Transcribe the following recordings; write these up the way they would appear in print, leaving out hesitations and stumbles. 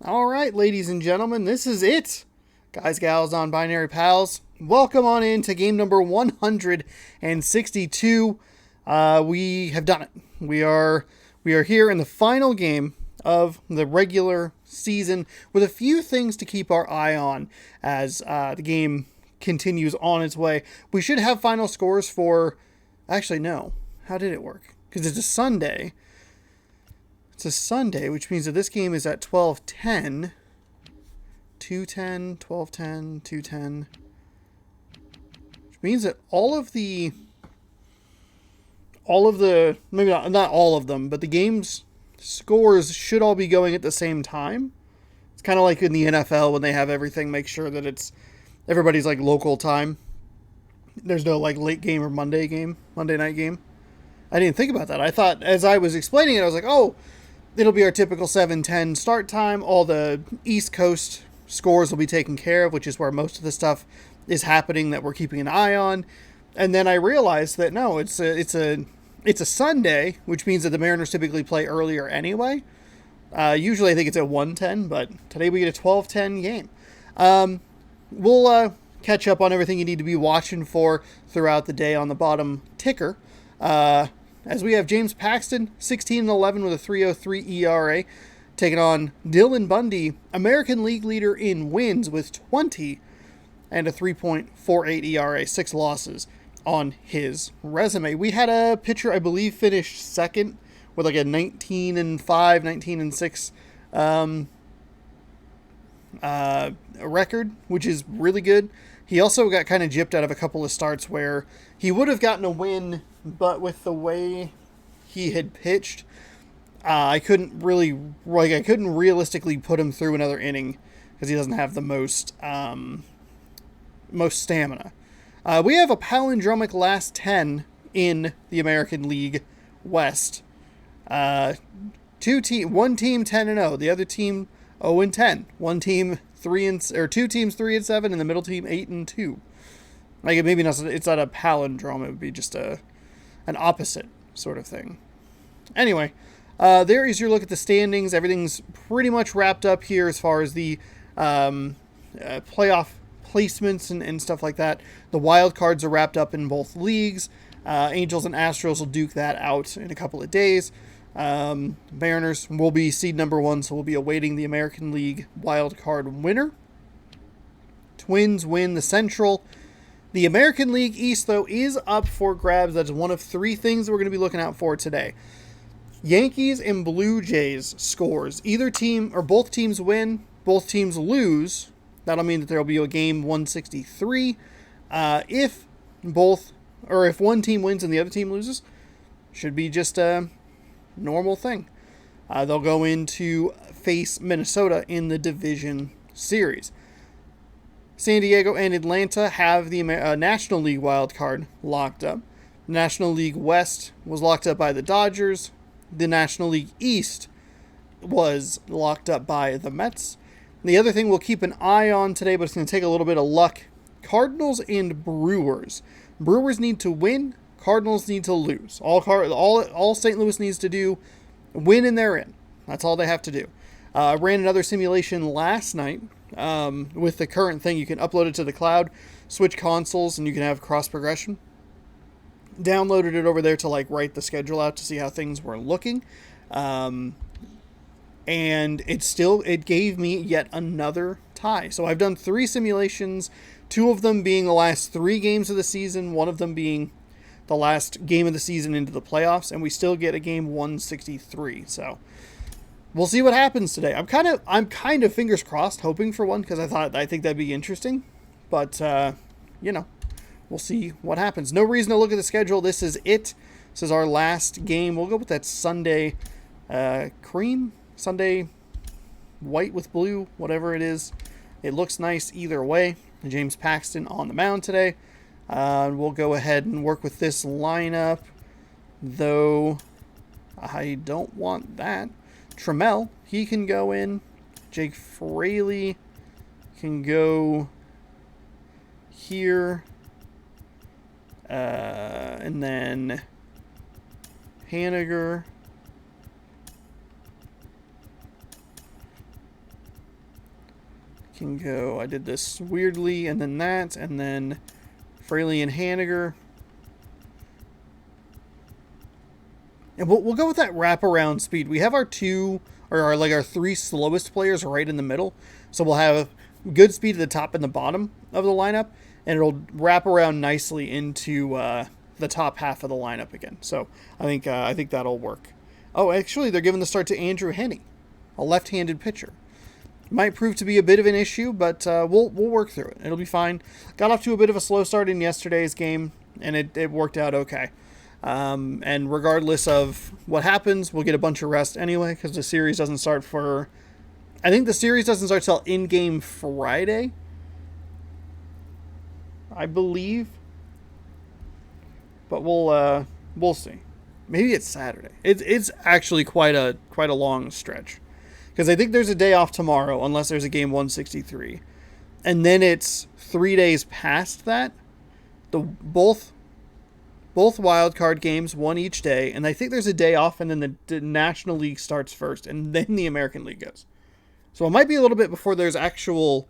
All right, ladies and gentlemen, this is it. Guys, gals, non-binary pals, welcome on in to game number 162. We have done it. We are here in the final game of the regular season with a few things to keep our eye on as the game continues on its way. We should have final scores for... Actually, no. How did it work? Because it's a Sunday. It's a Sunday, which means that this game is at 12:10. 2:10, 12:10, 2:10. Which means that maybe not all of them, but the game's scores should all be going at the same time. It's kind of like in the NFL when they have everything, make sure that everybody's like local time. There's no like late game or Monday night game. I didn't think about that. I thought as I was explaining it, I was like, oh, it'll be our typical 7:10 start time. All the East Coast scores will be taken care of, which is where most of the stuff is happening that we're keeping an eye on. And then I realized that no, it's a Sunday, which means that the Mariners typically play earlier anyway. Usually I think it's at 1:10, but today we get a 12:10 game. We'll catch up on everything you need to be watching for throughout the day on the bottom ticker. As we have James Paxton, 16-11 with a 3.03 ERA, taking on Dylan Bundy, American League leader in wins with 20 and a 3.48 ERA, 6 losses on his resume. We had a pitcher, I believe, finished second with like a 19-5, 19-6 record, which is really good. He also got kind of gypped out of a couple of starts where he would have gotten a win, but with the way he had pitched, I couldn't realistically put him through another inning because he doesn't have the most stamina. We have a palindromic last 10 in the American League West. One team 10-0, the other team 0-10. One team 2 teams 3-7, and the middle team 8-2. Like maybe not, it's not a palindrome. It would be just an opposite sort of thing. Anyway, there is your look at the standings. Everything's pretty much wrapped up here as far as the playoff placements and stuff like that. The wild cards are wrapped up in both leagues. Angels and Astros will duke that out in a couple of days. Mariners will be seed number 1, so we'll be awaiting the American League wild card winner. Twins win the Central. The American League East, though, is up for grabs. That's one of 3 things that we're going to be looking out for today. Yankees and Blue Jays scores. Either team or both teams win, both teams lose. That'll mean that there will be a game 163. If one team wins and the other team loses, should be just a normal thing. They'll go in to face Minnesota in the division series. San Diego and Atlanta have the National League wild card locked up. The National League West was locked up by the Dodgers. The National League East was locked up by the Mets. And the other thing we'll keep an eye on today, but it's going to take a little bit of luck, Cardinals and Brewers. Brewers need to win. Cardinals need to lose. All St. Louis needs to do, win and they're in. That's all they have to do. I ran another simulation last night with the current thing. You can upload it to the cloud, switch consoles, and you can have cross progression. Downloaded it over there to write the schedule out to see how things were looking. And it gave me yet another tie. So I've done 3 simulations, 2 of them being the last 3 games of the season, one of them being the last game of the season into the playoffs, and we still get a game 163. So we'll see what happens today. I'm kind of fingers crossed, hoping for one, because I think that'd be interesting. But we'll see what happens. No reason to look at the schedule. This is it. This is our last game. We'll go with that Sunday cream, Sunday white with blue, whatever it is. It looks nice either way. James Paxton on the mound today. We'll go ahead and work with this lineup, though I don't want that. Trammell, he can go in. Jake Fraley can go here. And then Haniger. can go. I did this weirdly, and then that, and then Fraley and Haniger. And we'll go with that wraparound speed. We have our our three slowest players right in the middle. So we'll have good speed at the top and the bottom of the lineup, and it'll wrap around nicely into the top half of the lineup again. So I think that'll work. Oh, actually, they're giving the start to Andrew Henne, a left-handed pitcher. Might prove to be a bit of an issue, but we'll work through it. It'll be fine. Got off to a bit of a slow start in yesterday's game, and it worked out okay. And regardless of what happens, we'll get a bunch of rest anyway, because the series doesn't start for... I think the series doesn't start till in-game Friday, I believe. But we'll see. Maybe it's Saturday. It's actually quite a long stretch, because I think there's a day off tomorrow, unless there's a game 163, and then it's 3 days past that. Both wild card games, one each day, and I think there's a day off, and then the National League starts first, and then the American League goes. So it might be a little bit before there's actual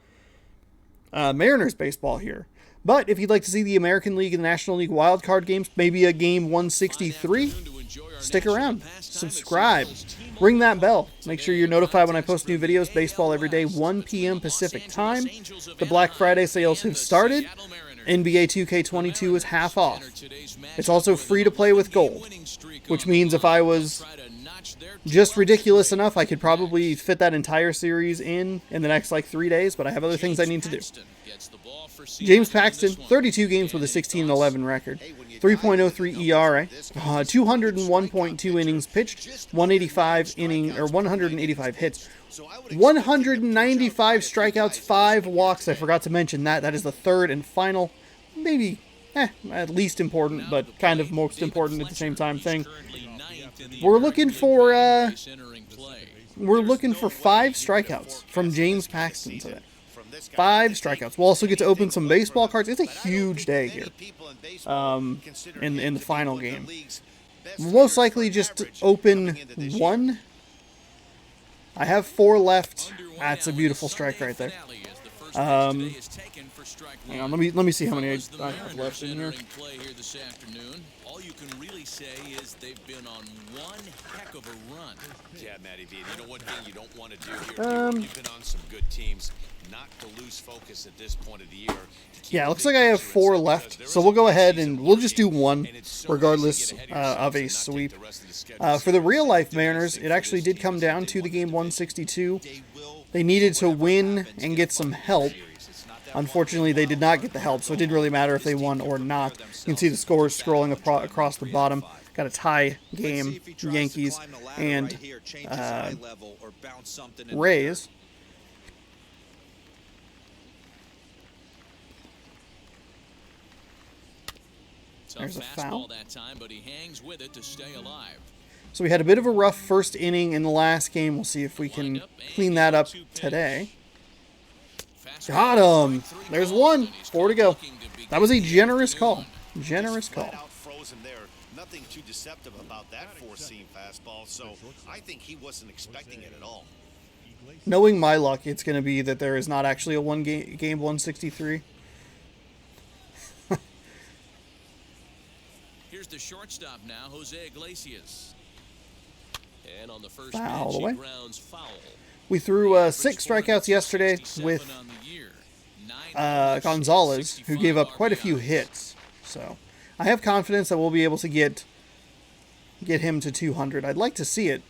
Mariners baseball here. But if you'd like to see the American League and the National League wild card games, maybe a game 163, stick around, subscribe, ring that bell. Make sure you're notified when I post new videos. Baseball every day, 1 p.m. Pacific time. The Black Friday sales have started. NBA 2K22 is half off. It's also free to play with gold, which means if I was just ridiculous enough, I could probably fit that entire series in the next 3 days, but I have other things I need to do. James Paxton, 32 games with a 16-11 record, 3.03 ERA, 201.2 innings pitched, 185 hits, 195 strikeouts, 5 walks. I forgot to mention that. That is the third and final, maybe at least important, but kind of most important at the same time thing. We're looking for 5 strikeouts from James Paxton today. 5 strikeouts. We'll also get to open some baseball cards. It's a huge day here in the final game. We'll most likely just open 1. I have 4 left. That's a beautiful strike right there. Hang on, let me see how many I have left in here. All you can really say is they've been on one heck of a run. Yeah, Matty V, you know one thing you don't want to do here. You've been on some good teams. Not to lose focus at this point of the year. Yeah, it looks like I have 4 left, so we'll go ahead and we'll just do 1, regardless of a sweep. For the real-life Mariners, it actually did come down to the game 162. They needed to win and get some help. Unfortunately, they did not get the help, so it didn't really matter if they won or not. You can see the scores scrolling across the bottom. Got a tie game, Yankees and Rays. There's a foul. So we had a bit of a rough first inning in the last game. We'll see if we can clean that up today. Got him. There's 1. 4 to go. That was a generous call. Generous call. Nothing too deceptive about that 4-seam fastball, so I think he wasn't expecting it at all. Knowing my luck, it's going to be that there is not actually a game 163. Here's the shortstop now, Jose Iglesias. And on the first foul pitch, away. he grounds foul. We threw 6 strikeouts yesterday with Gonzalez, who gave up quite a few hits. So I have confidence that we'll be able to get him to 200. I'd like to see it.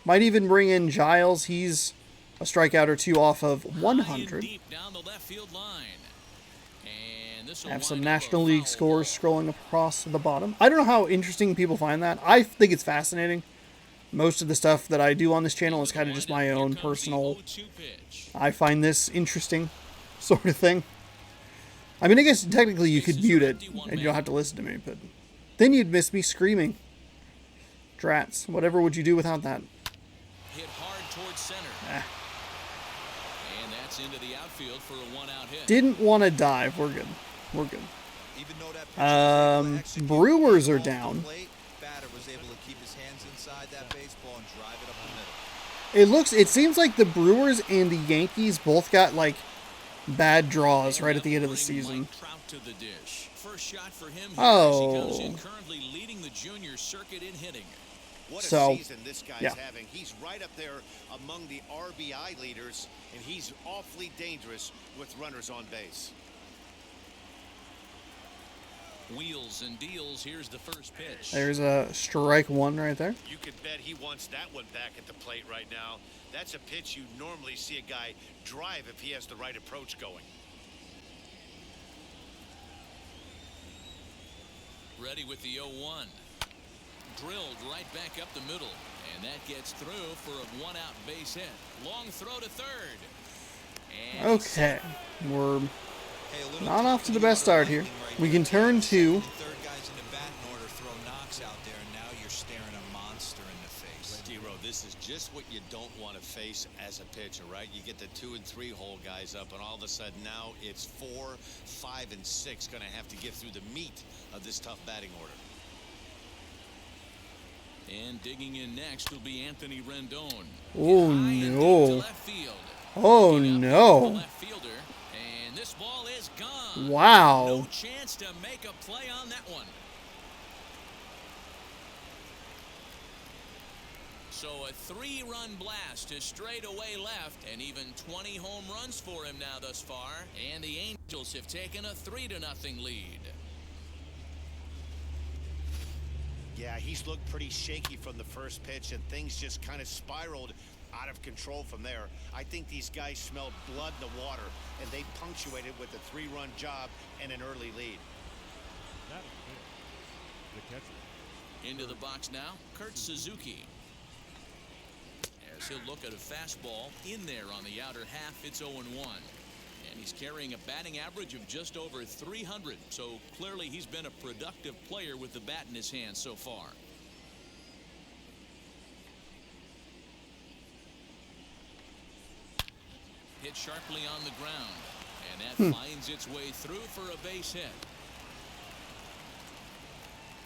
Might even bring in Giles. He's a strikeout or 2 off of 100. I have some National League scores scrolling across the bottom. I don't know how interesting people find that. I think it's fascinating. Most of the stuff that I do on this channel is kind of just my own personal... I find this interesting sort of thing. I mean, I guess technically you could mute it and you don't have to listen to me, but then you'd miss me screaming. Drats. Whatever would you do without that? Hit hard towards center. And that's into the outfield for a 1-out hit. Didn't want to dive. We're good. We're good. Brewers are down. It seems like the Brewers and the Yankees both got like bad draws right at the end of the season. First shot for him here as he comes in, Oh, currently leading the junior circuit in hitting. What a so season this guy's yeah. having. He's right up there among the RBI leaders, and he's awfully dangerous with runners on base. Wheels and deals. Here's the first pitch. There's a strike one right there. You could bet he wants that one back at the plate right now. That's a pitch you normally see a guy drive if he has the right approach going. Ready with the 0-1. Drilled right back up the middle, and that gets through for a one-out base hit. Long throw to third. And Okay, we're not off to the best start here. We can turn to Third guy's in the batting order, throw knocks out there, and now you're staring a monster in the face. D-Row, this is just what you don't want to face as a pitcher, right? You get the 2 and 3 hole guys up, and all of a sudden now it's 4, 5, and 6 going to have to get through the meat of this tough batting order. And digging in next will be Anthony Rendon. Oh, High and deep to no. left field. Oh, Looking up no. the left fielder, and this ball is gone. Wow. No chance to make a play on that one. So a 3-run blast to straightaway left, and even 20 home runs for him now thus far. And the Angels have taken a 3-0 lead. Yeah, he's looked pretty shaky from the first pitch, and things just kind of spiraled out of control from there. I think these guys smelled blood in the water, and they punctuated with a 3-run job and an early lead. Into the box now, Kurt Suzuki. As he'll look at a fastball in there on the outer half, it's 0-1. And he's carrying a batting average of just over 300. So clearly he's been a productive player with the bat in his hand so far. Hit sharply on the ground. And that finds its way through for a base hit.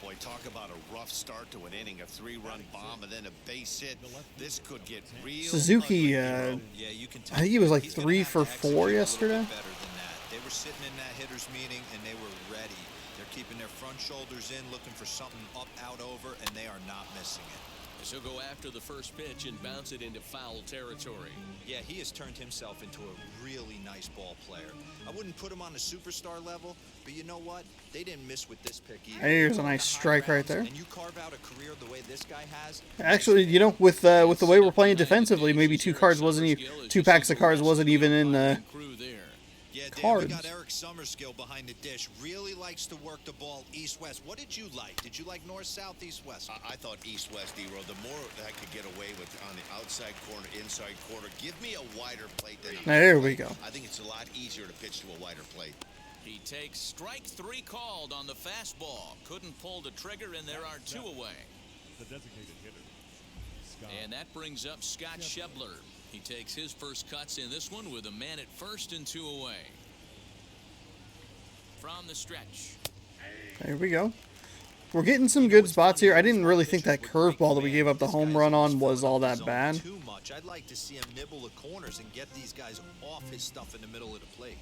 Boy, talk about a rough start to an inning, a 3-run bomb, and then a base hit. This could get real Suzuki, ugly. Yeah, you can I think he was like he's gonna 3 have for to 4 execute a little yesterday. bit better than that. They were sitting in that hitters meeting and they were ready. They're keeping their front shoulders in, looking for something up, out, over, and they are not missing it. As he'll go after the first pitch and bounce it into foul territory. Yeah, he has turned himself into a really nice ball player. I wouldn't put him on the superstar level, but you know what? They didn't miss with this pick either. Here's a nice The high strike right rounds, there. And you carve out a career the way this guy has. Actually, you know, with the way we're playing defensively, maybe 2 cards wasn't even 2 packs of cards wasn't even in the Crew there. Yeah, Dan, cards. we got Eric Summerskill behind the dish. Really likes to work the ball east-west. What did you like? Did you like north, south, east-west? I thought east-west, D-Row. The more I could get away with on the outside corner, inside corner, give me a wider plate than There we go. I think it's a lot easier to pitch to a wider plate. He takes strike 3 called on the fastball. Couldn't pull the trigger, and there are 2 away. The designated hitter. And that brings up Scott Schebler. He takes his first cuts in this one with a man at first and 2 away. From the stretch. There we go. We're getting some good spots here. I didn't really think that curveball that we gave up the home run on was all that bad. Too much. I'd like to see him nibble the corners and get these guys off his stuff in the middle of the plate.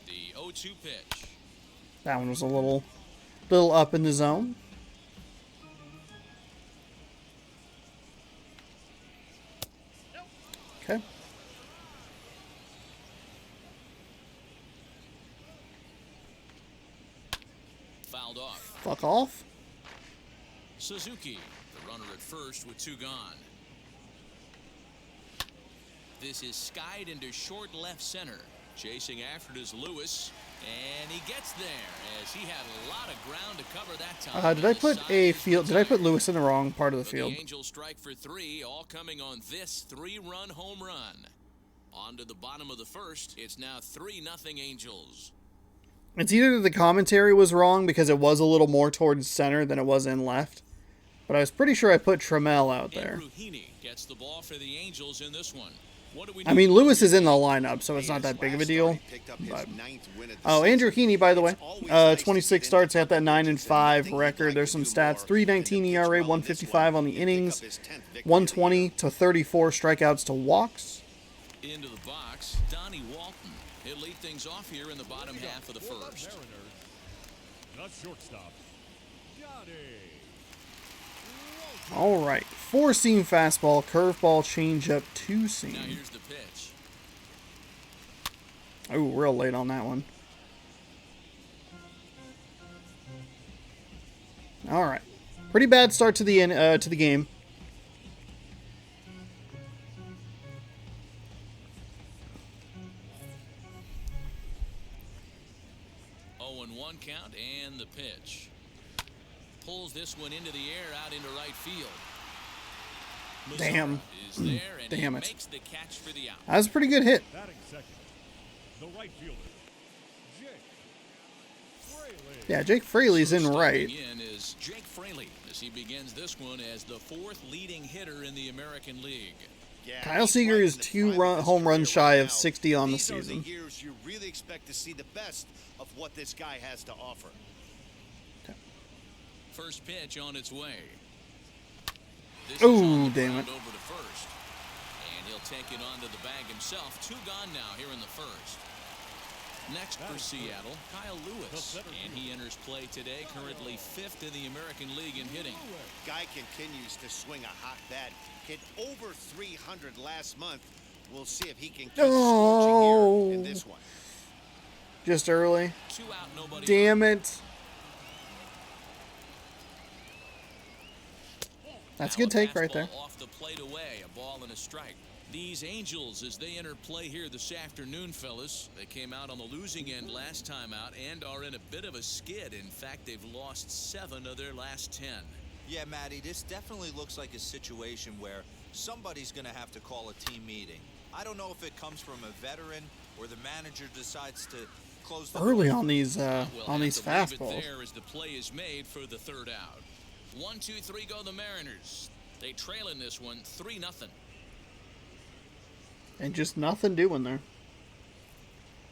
The 0-2 pitch. That one was a little up in the zone. Okay. Fouled off. Fuck off. Suzuki, the runner at first with 2 gone. This is skied into short left center. Chasing after it is Lewis, and he gets there as he had a lot of ground to cover that time. Did I put a field? Did I put Lewis in the wrong part of the But field? The Angels strike for 3, all coming on this 3-run home run. On to the bottom of the first. It's now 3-0 Angels. It's either the commentary was wrong because it was a little more towards center than it was in left, but I was pretty sure I put Trammell out there. Andrew Heaney gets the ball for the Angels in this one. What do we I need mean, to Lewis do is in the here? lineup, so it's not that big of a deal. Picked up his But 9th win of the oh, Andrew season. Heaney, by the way, It's always nice to 26 get starts into at that double 9-5 digits, and you record. think There's you some can do stats: more. 319 And to pitch ERA, well in this 155 one, on the he'd pick innings, up his 10th victory of the 120 year. to 34 strikeouts to walks. Into the box, Donnie Walton. He'll lead things off here in the bottom half of the For the first. Mariners, the shortstop, Johnny. All right, 4-seam fastball, curveball, changeup, Now 2-seam. here's the pitch. Oh, real late on that one. All right, pretty bad start to the game. Oh, 1 count and the pitch. Pulls this one into the air out into right field. Damn. Mazara is there, and Damn he it. makes the catch for the out. That was a pretty good hit. Batting second, the right fielder, Jake Fraley. Yeah, Jake Fraley's in Stepping right. in is Jake Fraley as he begins this one as the 4th leading hitter in the American League. Yeah, Kyle he's Seager right is in the 2 prime of his home runs career shy right of now. 60 on the These are season. the years you really expect to see the best of what this guy has to offer. First pitch on its way. This Ooh, is on the damn ground it. over to first. And he'll take it onto the bag himself. 2 gone now here in the first. Next for Seattle, Kyle Lewis. And he enters play today, currently 5th in the American League in hitting. Guy continues to swing a hot bat. Hit over 300 last month. We'll see if he can keep scorching here in this one. Just early. 2 out, nobody. Damn it. That's a Now good take right fastball there. Off the plate away, a ball and a strike. These Angels, as they enter play here this afternoon, fellas, they came out on the losing end last time out and are in a bit of a skid. In fact, they've lost 7 of their last 10. Yeah, Matty, this definitely looks like a situation where somebody's going to have to call a team meeting. I don't know if it comes from a veteran or the manager decides to close the Early door. on these We'll have to leave it fastballs. there as the play is made for the 3rd out. 1, 2, 3 go the Mariners. They trail in this one 3-0. And just nothing doing there.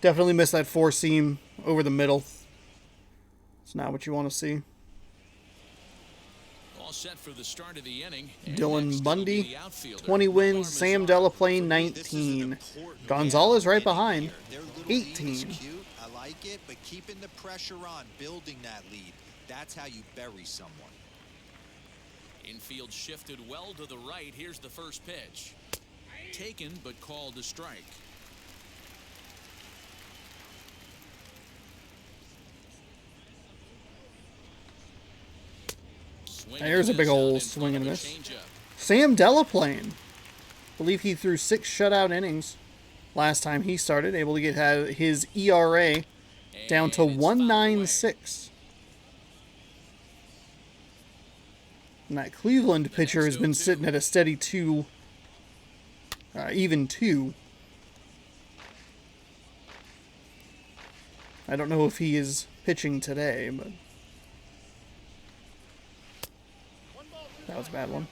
Definitely missed that 4-seam over the middle. It's not what you want to see. All set for the start of the inning. And Dylan next will Bundy, be the outfielder, 20 wins. Nomar Sam Mazara. Delaplane, This is an 19. important Gonzalez right inning behind, here. Their little lead is 18. cute. I like it, but keeping the pressure on, building that lead, that's how you bury someone. Infield shifted well to the right. Here's the first pitch. Taken, but called a strike. There's a big old swing and miss. Sam Delaplane. Believe he threw 6 shutout innings last time he started, able to get his ERA down to 1.96. And that Cleveland pitcher has been sitting at a steady 2, even 2. I don't know if he is pitching today, but that was a bad one.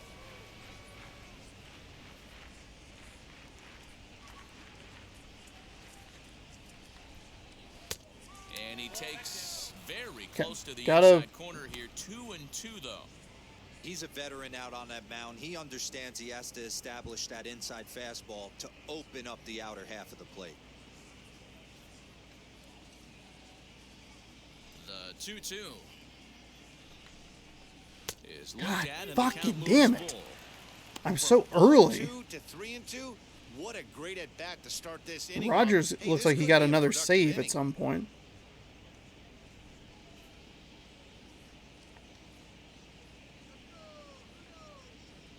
And he takes very close to the Gotta- inside corner here. 2-2 though. He's a veteran out on that mound. He understands he has to establish that inside fastball to open up the outer half of the plate. The 2-2 is looked God at and the fucking count moves damn it. full. I'm so early. 2 to 3-2. What a great at bat to start this inning. Rogers Hey, looks this like he could got be a another productive save inning. at some point.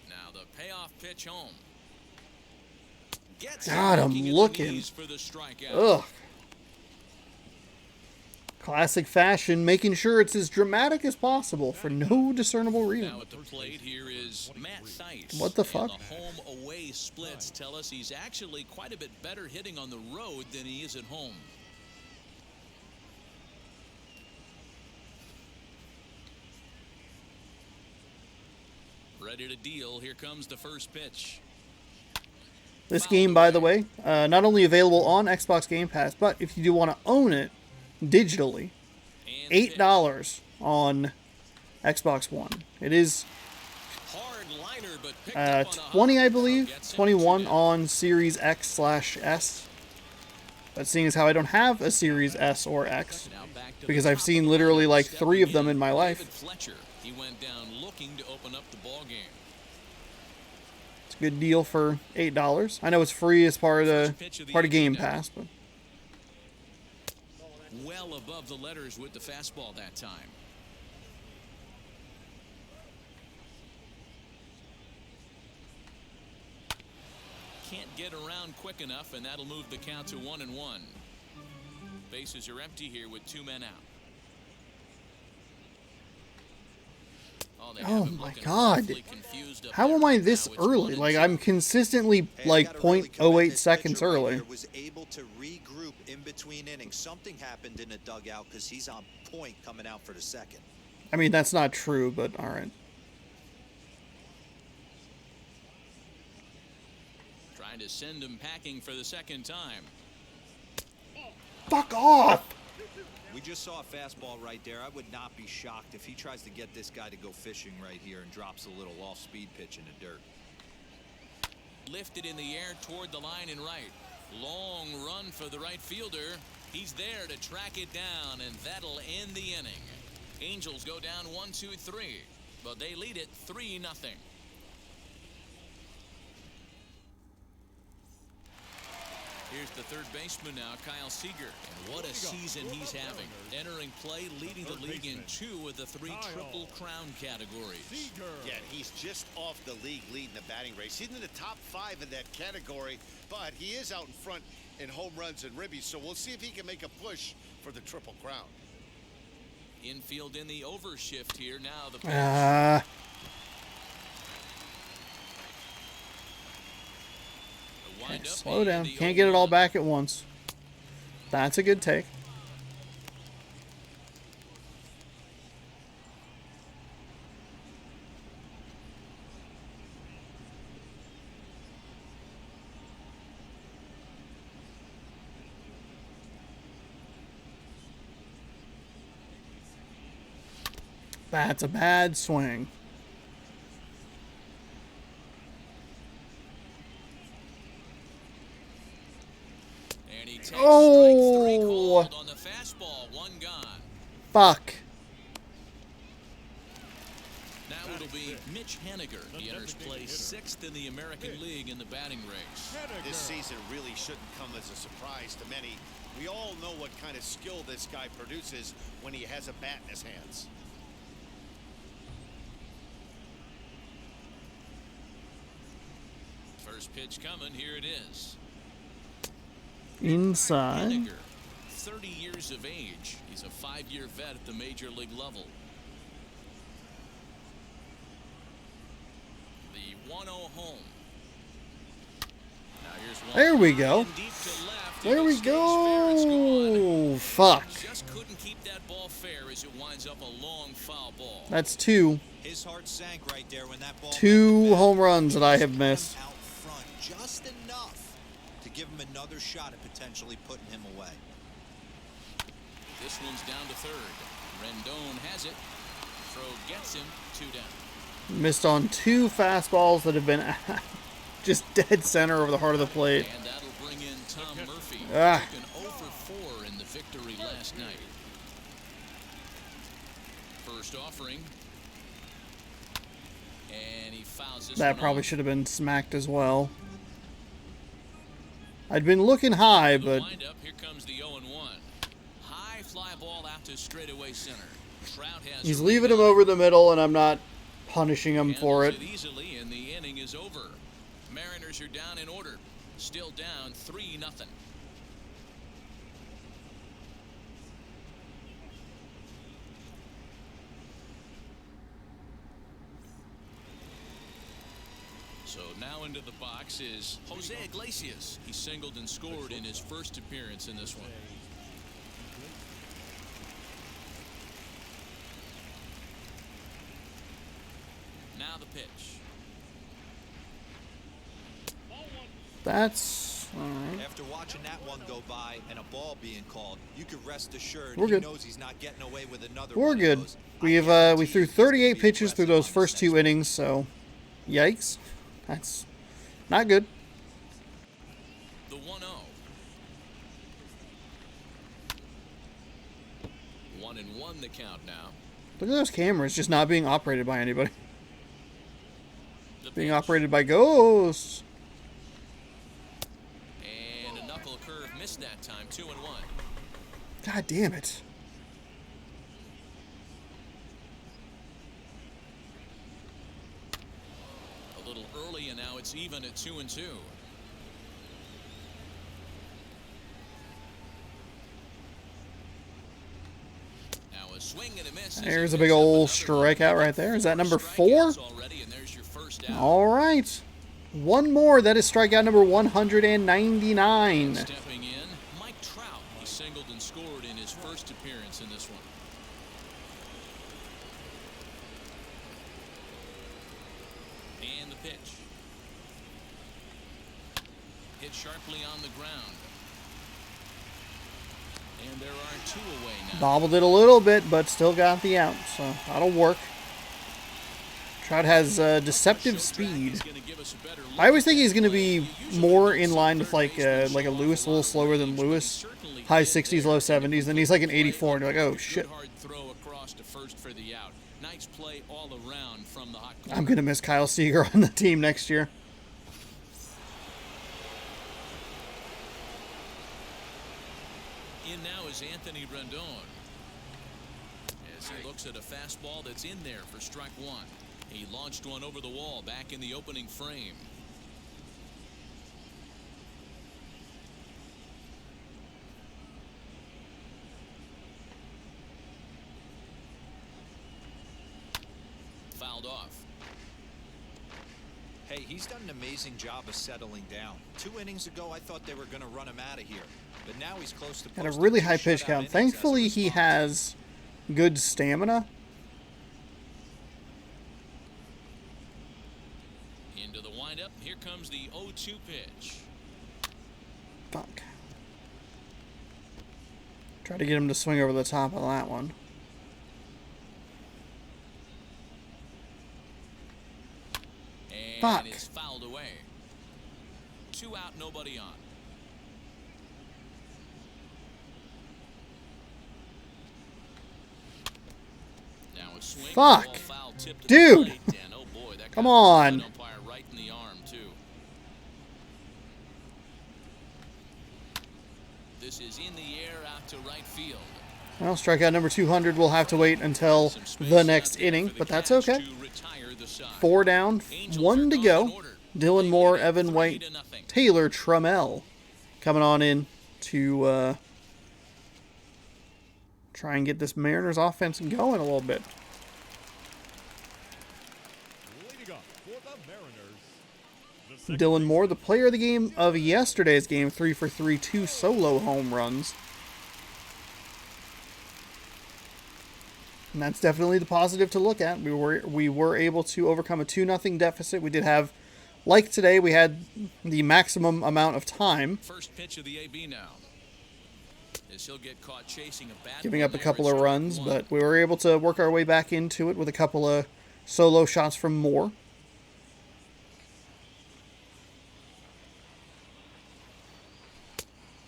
Now the payoff pitch home. Gets God, it, I'm at the looking. knees for the strikeout. Ugh. Classic fashion, making sure it's as dramatic as possible for no discernible reason. Now at the plate here is Matt Theis. What the And fuck? the home-away splits tell us he's actually quite a bit better hitting on the road than he is at home. Ready to deal. Here comes the first pitch. This game, by the way, not only available on Xbox Game Pass, but if you do want to own it digitally, $8 on Xbox One. It is 20, I believe, 21 on Series X/S. But seeing as how I don't have a Series S or X, because I've seen literally like 3 of them in my life, He went down looking to open up the ball game. it's a good deal for $8. I know it's free as part of Game Pass, but Well above the letters with the fastball that time. Can't get around quick enough, and that'll move the count to 1-1. Bases are empty here with 2 men out. They have oh him my looking god. awfully confused up How there am I right this now. It's early? 1-2. Like, I'm consistently Hey, like you gotta really 0.08 commend this seconds pitcher right early. here, was able to regroup in between innings. Something happened in the dugout because he's on point coming out for the second. I mean, that's not true, but alright. Trying to send him packing for the second time. Fuck off! We just saw a fastball right there. I would not be shocked if he tries to get this guy to go fishing right here and drops a little off-speed pitch in the dirt. Lifted in the air toward the line and right. Long run for the right fielder. He's there to track it down, and that'll end the inning. Angels go down 1-2-3, but they lead it 3-0. Here's the third baseman now, Kyle Seager. And what a season he's having. Entering play, leading the league in 2 of the 3 Triple Crown categories. Yeah, he's just off the league leading the batting race. He's in the top 5 in that category, but he is out in front in home runs and ribbies, so we'll see if he can make a push for the Triple Crown. Infield in the overshift here. Now the pitch. Slow down. Can't get it all back at once. That's a good take. That's a bad swing. And he takes strike 3 called on the fastball. 1 gone. Fuck. Now it'll be Mitch Haniger. He enters play 6th in the American League in the batting race. This season really shouldn't come as a surprise to many. We all know what kind of skill this guy produces when he has a bat in his hands. First pitch coming. Here it is. Inside. Haniger, 30 years of age. He's a 5-year vet at the major league level. The 1-0 home. Now here's one. There we go. Deep to left. There we If it stays fair, it's gone. go. Fuck. Just couldn't keep that ball fair as it winds up a long foul ball. That's 2. His heart sank right there when that ball 2 home runs that I have missed. out front just enough to give him another shot at potentially putting him away. This one's down to third. Rendon has it. Throw gets him. 2 down. Missed on 2 fastballs that have been just dead center over the heart of the plate. And that'll bring in Tom Murphy. Ah. Took an 0 for 4 in the victory last night. First offering. And he fouls this That one probably off. should have been smacked as well. I'd been looking high, The but windup, here comes the 0-1. High fly ball out to straightaway center. Trout has he's a leaving him rebound. over the middle, and I'm not punishing him for it. Handles easily, and the inning is over. Mariners are down in order. Still down 3-0. So now into the box is Jose Iglesias. He singled and scored in his first appearance in this one. Now the pitch. That's all right. After watching that one go by and a ball being called, you could rest assured We're he good. knows he's not getting away with another We're one good. of those. We threw 38 pitches through those first 2 innings, so yikes. That's not good. The 1-0. 1-1 the count now. Look at those cameras just not being operated by anybody. The Being pitch. operated by ghosts. And a knuckle curve missed that time. 2-1. God damn it. A little early, and now it's even at 2-2. Now a swing and a miss. There's a big old strikeout right there. Is that number 4? Already, and there's your first out. All right. One more. That is strikeout number 199. Stepping in, Mike Trout. He singled and scored in his first appearance in this one. And the pitch. Hit sharply on the ground. And there are 2 away now. Bobbled it a little bit, but still got the out, so that'll work. Trout has deceptive speed. I always think he's going to be more in line with like a Lewis, a little slower than Lewis. High 60s, low 70s, and he's like an 84, and you're like, oh shit. I'm going to miss Kyle Seager on the team next year. In now is Anthony Rendon. As he looks at a fastball that's in there for strike 1. He launched one over the wall back in the opening frame. Fouled off. Hey, he's done an amazing job of settling down. 2 innings ago, I thought they were going to run him out of here. But now he's close to Got a posting really 2 high pitch shutout count. innings as a Thankfully, he response. has good stamina. Into the windup. Here comes the 0-2 pitch. Fuck. Try to get him to swing over the top of that one. And Fuck. it's fouled away. 2 out, nobody on. Now a swing. Fuck. Ball foul tipped to Dude. the plate, and oh boy, that Come got the on. plate umpire right in the arm too. This is in the air out to right field. Well, strikeout number 200 will have to wait until Some space the out next there inning, for the but that's Cats okay. to retire the side. 4 down, Angels 1 are to gone in go. order. Dylan They Moore, lead it Evan 3-0. White, Taylor Trammell coming on in to try and get this Mariners offense going a little bit. Leading up for the Mariners, the second Dylan Moore, the player of the game of yesterday's game, 3 for 3, 2 solo home runs. And that's definitely the positive to look at. We were able to overcome a 2-0 deficit. We did have, like today, we had the maximum amount of time, First pitch of the AB now. As he'll get caught chasing a bad giving one up a there couple at of strike runs, 1. but we were able to work our way back into it with a couple of solo shots from Moore.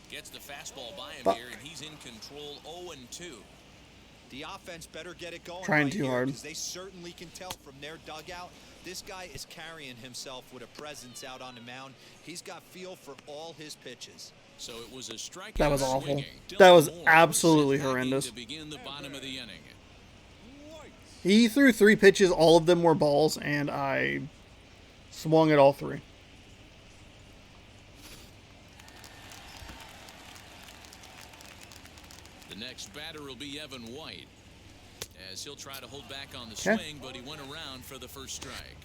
Gets the fastball by him Fuck. here, and he's in control. 0-2. The offense better get it going Trying right too here, hard. because they certainly can tell from their dugout. This guy is carrying himself with a presence out on the mound. He's got feel for all his pitches. So it was a strikeout. That was awful. swinging. That was Dylan Moore absolutely sent back in horrendous. To begin the bottom of the inning. He threw 3 pitches, all of them were balls, and I swung at all 3. The next batter will be Evan White, as he'll try to hold back on the Okay. swing, but he went around for the first strike.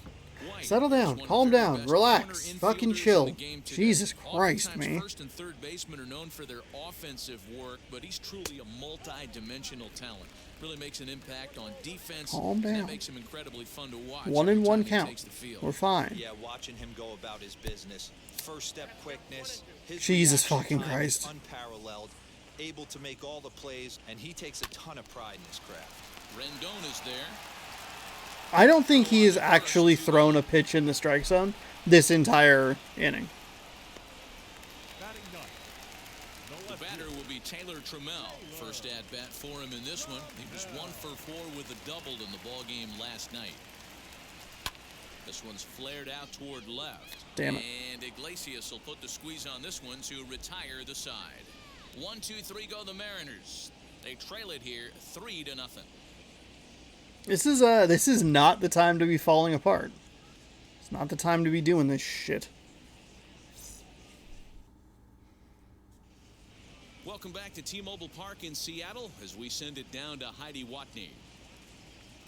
White Settle is down, one of calm the very down, best relax, corner fucking infielders chill. in the game today. Jesus Christ, Oftentimes, man. First and third basemen are known for their offensive work, but he's truly a multi-dimensional talent. Really makes an impact on defense. Calm and down. that makes him incredibly fun to watch. 1 every and 1 time he count. takes the field. We're fine. Yeah, watching him go about his business. first step quickness. His Jesus reaction fucking time is Christ. unparalleled, able to make all the plays, and he takes a ton of pride in his craft. Rendon is there. I don't think he has actually thrown a pitch in the strike zone this entire inning. Batting ninth. The The left batter fielder. will be Taylor Trammell. First at bat for him in this one. He was 1 for 4 with a double in the ball game last night. This one's flared out toward left. Damn it. And Iglesias will put the squeeze on this one to retire the side. 1, 2, 3 go the Mariners. They trail it here 3-0. This is not the time to be falling apart. It's not the time to be doing this shit. Welcome back to T-Mobile Park in Seattle as we send it down to Heidi Watney.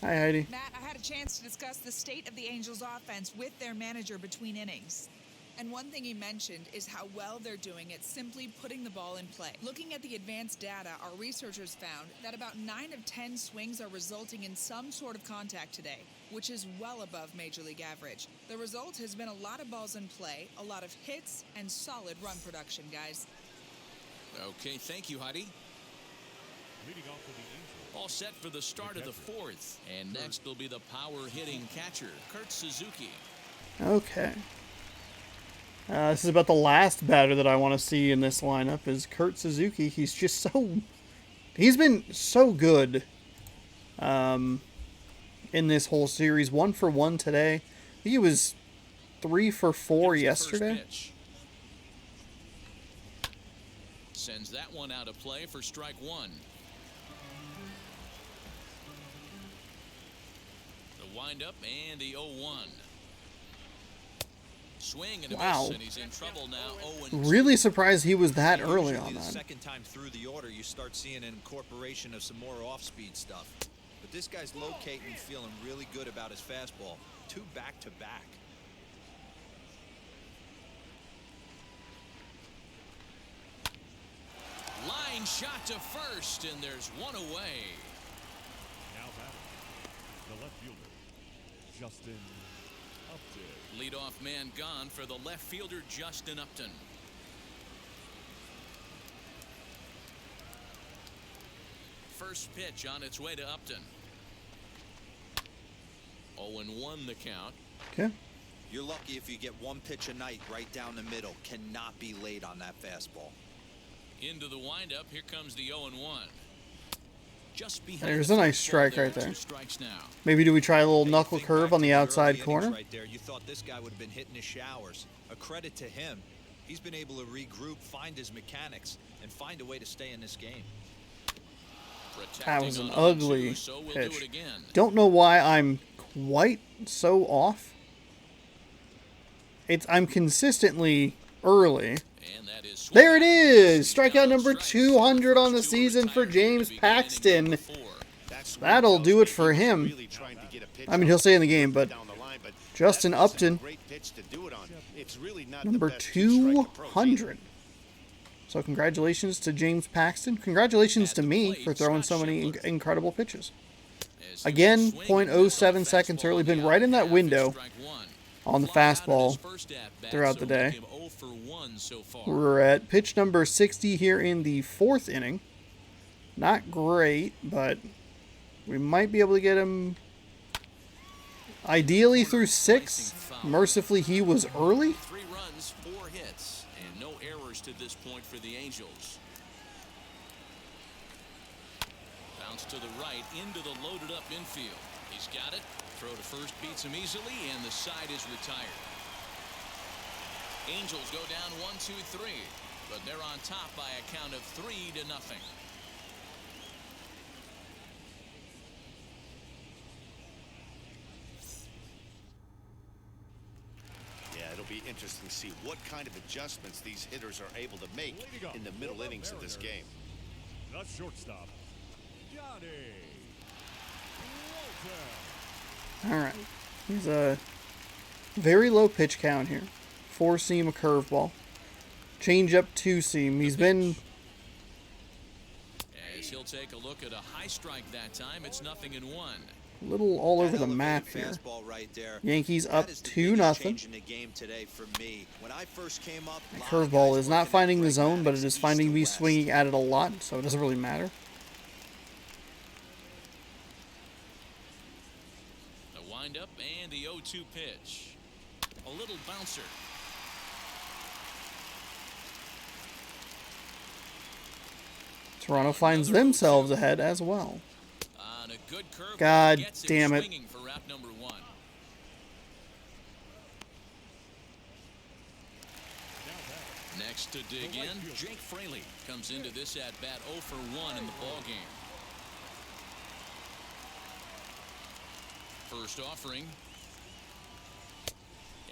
Hi, Heidi. Matt, I had a chance to discuss the state of the Angels offense with their manager between innings. And one thing he mentioned is how well they're doing at simply putting the ball in play. Looking at the advanced data, our researchers found that about 9 of 10 swings are resulting in some sort of contact today, which is well above Major League average. The result has been a lot of balls in play, a lot of hits, and solid run production, guys. Okay, thank you, Heidi. Leading off for the Angels. All set for the start of the fourth. And next will be the power-hitting catcher, Kurt Suzuki. Okay. This is about the last batter that I want to see in this lineup is Kurt Suzuki. He's been so good in this whole series. 1 for 1 today. I think he was 3 for 4 Here's the first yesterday. pitch. Sends that one out of play for strike 1. The windup and the 0-1. Swing and a Wow. miss, and he's in trouble now. 0-2. Really surprised he was that And early usually on the that. second time through the order, you start seeing an incorporation of some more off-speed stuff. But this guy's locating, feeling really good about his fastball. 2 back-to-back. Line shot to first, and there's one away. Now batting. The left fielder. Justin Upton. Leadoff man gone for the left fielder, Justin Upton. First pitch on its way to Upton. 0-1 the count. Okay. You're lucky if you get one pitch a night right down the middle. Cannot be late on that fastball. Into the windup. Here comes the 0-1. Just behind There's the a nice fastball strike right 2 there. strikes now. Maybe do we try a little Hey, knuckle think curve back on the to early outside innings corner? Right there, you thought this guy would have been hitting his showers. A credit to him. He's been able to regroup, find his mechanics, and find a way to stay in this game. That was Protecting an on 0-2, ugly so we'll do pitch. it again. Don't know why I'm quite so off. I'm consistently early. And that is There it is! swing Strikeout out. number Strikes. 200 on the First 2 season for retired here to James begin inning Paxton. number 4. That's what That'll tells do me it for he was him. really trying to get a pitch I mean, out he'll stay in the game, but down the line, but Justin that was a Upton, great pitch to do it on. It's really not number the best two-strike approach 200. So congratulations to James Paxton. Congratulations to me for throwing so many incredible pitches. As he Again, swings on the 0.07 seconds fastball early. on Been the right in that out, window strike 1. on the Fly out in his fastball first at-bat, throughout so the make day. him 0 for 1 so far. We're at pitch number 60 here in the 4th inning. Not great, but we might be able to get him ideally through 6. Mercifully, he was early. 3 runs, 4 hits, and no errors to this point for the Angels. Bounce to the right into the loaded up infield. He's got it. Throw to first beats him easily, and the side is retired. Angels go down 1-2-3, but they're on top by a count of 3-0. Yeah, it'll be interesting to see what kind of adjustments these hitters are able to make in the middle innings of this game. The shortstop. Johnny Walton. All right. He's a very low pitch count here. 4-seam, a curveball. Change up 2-seam. He's been As he'll take a look at a high strike that time, it's 0-1. a little all over That the map elevated here. fastball right there. Yankees That up is the 2-0. biggest change in the game today for me. When I first came up, My a lot of curveball guys is not working finding the at zone, but it pragmatics is east finding to me west. swinging at it a lot, so it doesn't really matter. The windup and the 0-2 pitch. A little bouncer. Toronto finds themselves ahead as well. On a good curve, God gets damn it. swinging for route number 1. Next to dig in, Jake Fraley comes into this at bat 0 for 1 in the ball game. First offering,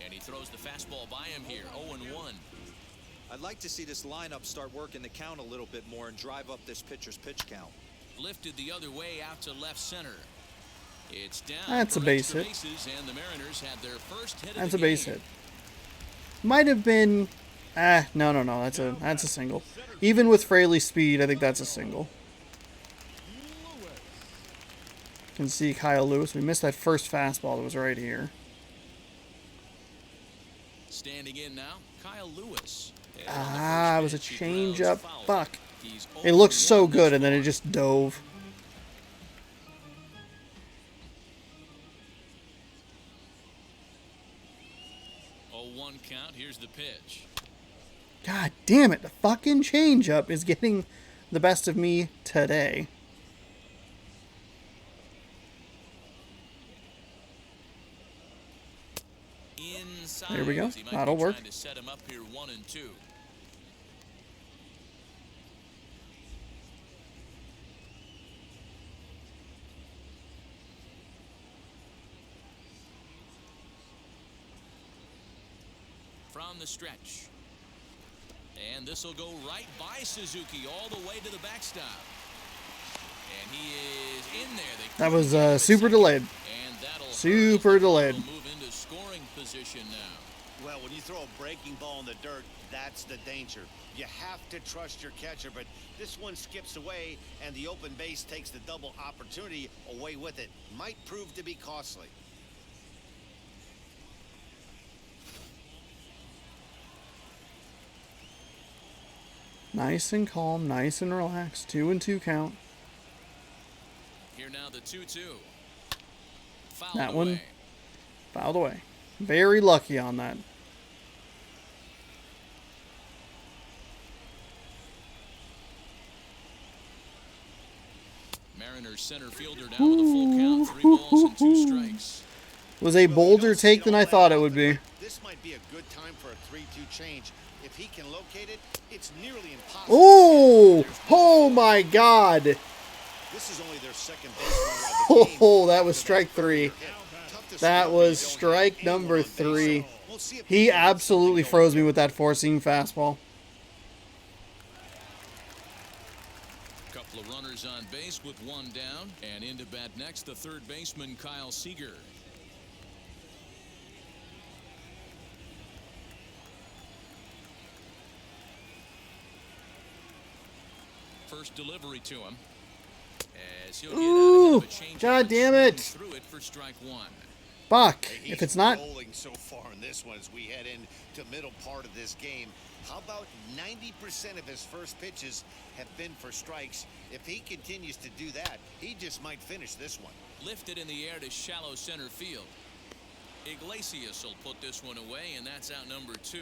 and he throws the fastball by him here. 0-1. I'd like to see this lineup start working the count a little bit more and drive up this pitcher's pitch count. Lifted the other way out to left center. It's down. That's a for base extra hit. bases, and the Mariners had their first hit of That's the a base game. hit. Might have been. No. That's a single. Even with Fraley's speed, I think that's a single. You can see Kyle Lewis. We missed that first fastball that was right here. Standing in now, Kyle Lewis. And on the Ah, it was first a pitch, he grounds changeup. foul. Fuck. He's It looked 0 for so 1 good, this and then it ball. just dove. Oh, 1 count. Here's the pitch. God damn it. The fucking changeup is getting the best of me today. Inside. There we go. He might That'll be work. trying to set him up here 1-2. From the stretch. And this will go right by Suzuki all the way to the backstop. And he is in there. They That was couldn't get him at super second. delayed. And that'll hurt Super as the delayed. ball will move into scoring position now. Well, when you throw a breaking ball in the dirt, that's the danger. You have to trust your catcher, but this one skips away, and the open base takes the double opportunity away with it. Might prove to be costly. Nice and calm, nice and relaxed. 2-2 count. Here now the 2-2. Fouled That one away. fouled away. Very lucky on that. Mariners center fielder down with a full count. 3 balls and 2 strikes. Was a Well, you bolder don't see take it than all I that thought it would often, be. but this might be a good time for a 3-2 change. If he can locate it, it's nearly impossible. Oh! Oh my god! This is only their second baseman of the game. Oh, that was strike 3. Tough to That score was when you don't strike have anyone number on base. 3. We'll see if He can get absolutely something froze going. me with that four-seam fastball. Couple of runners on base with 1 down. And into bat next, the third baseman, Kyle Seager. First delivery to him. As he'll get out Ooh, of a change god damn it. through it for strike 1. Fuck. He's If it's not... rolling so far in this one as we head into middle part of this game. How about 90% of his first pitches have been for strikes? If he continues to do that, he just might finish this one. Lifted in the air to shallow center field. Iglesias will put this one away, and that's out number 2.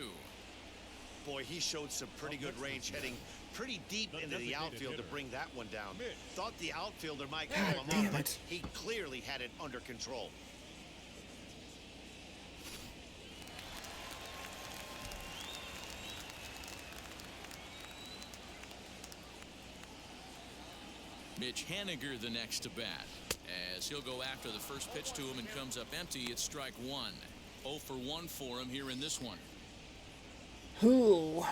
Boy, he showed some pretty good range heading pretty deep into the outfield to bring that one down. Thought the outfielder might call him damn up, but it. he clearly had it under control. Mitch Haniger the next to bat. As he'll go after the first pitch to him and comes up empty, it's strike 1. 0 for 1 for him here in this one. Ooh.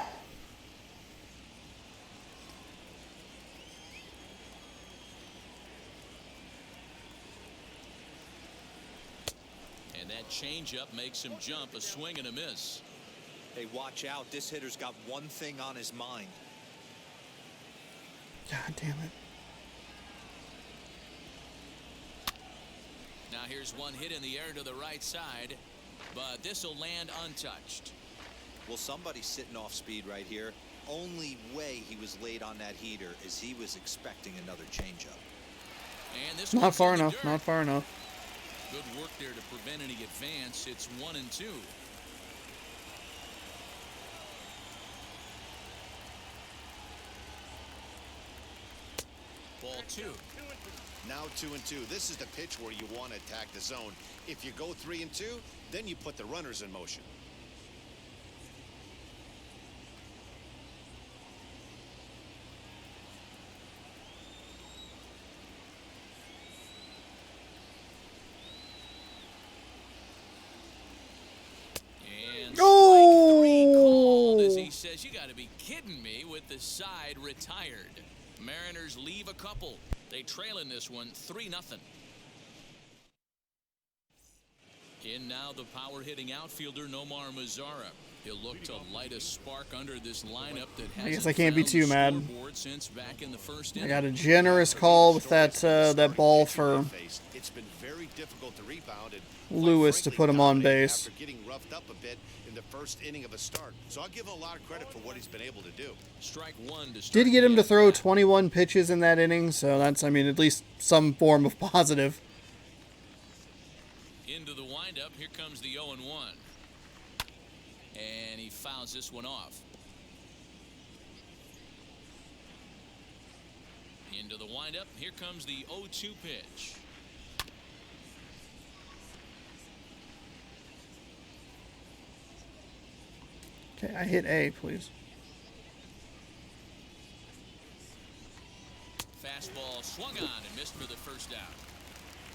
And that changeup makes him jump, a swing and a miss. Hey, watch out. This hitter's got one thing on his mind. God damn it. Now here's one hit in the air to the right side, but this will land untouched. Well, somebody's sitting off speed right here. Only way he was late on that heater is he was expecting another changeup. And this Not one's far in the enough. dirt. Not far enough. Good work there to prevent any advance. It's 1-2. Ball 2. Now 2-2. This is the pitch where you want to attack the zone. If you go 3-2, then you put the runners in motion. And Oh! strike 3 called as he says, you got to be kidding me, with the side retired. Mariners leave a couple. They trail in this one 3-0. In now the power hitting outfielder Nomar Mazara. He'll look to light a spark under this lineup that has. I guess I can't be too mad. Since back in the first I inning. got a generous call with that ball for It's been very difficult to rebound, and Lewis to put him on dominating base. after getting roughed up a bit in the first inning of a start. So I'll give him a lot of credit for what he's been able to do. Strike one to start. Did get him the to throw at-bat. 21 pitches in that inning, so that's, I mean, at least some form of positive. Into the windup. Here comes the 0-1. And he fouls this one off. Into the windup. Here comes the 0-2 pitch. Okay, I hit A, please. Fastball swung on and missed for the first out.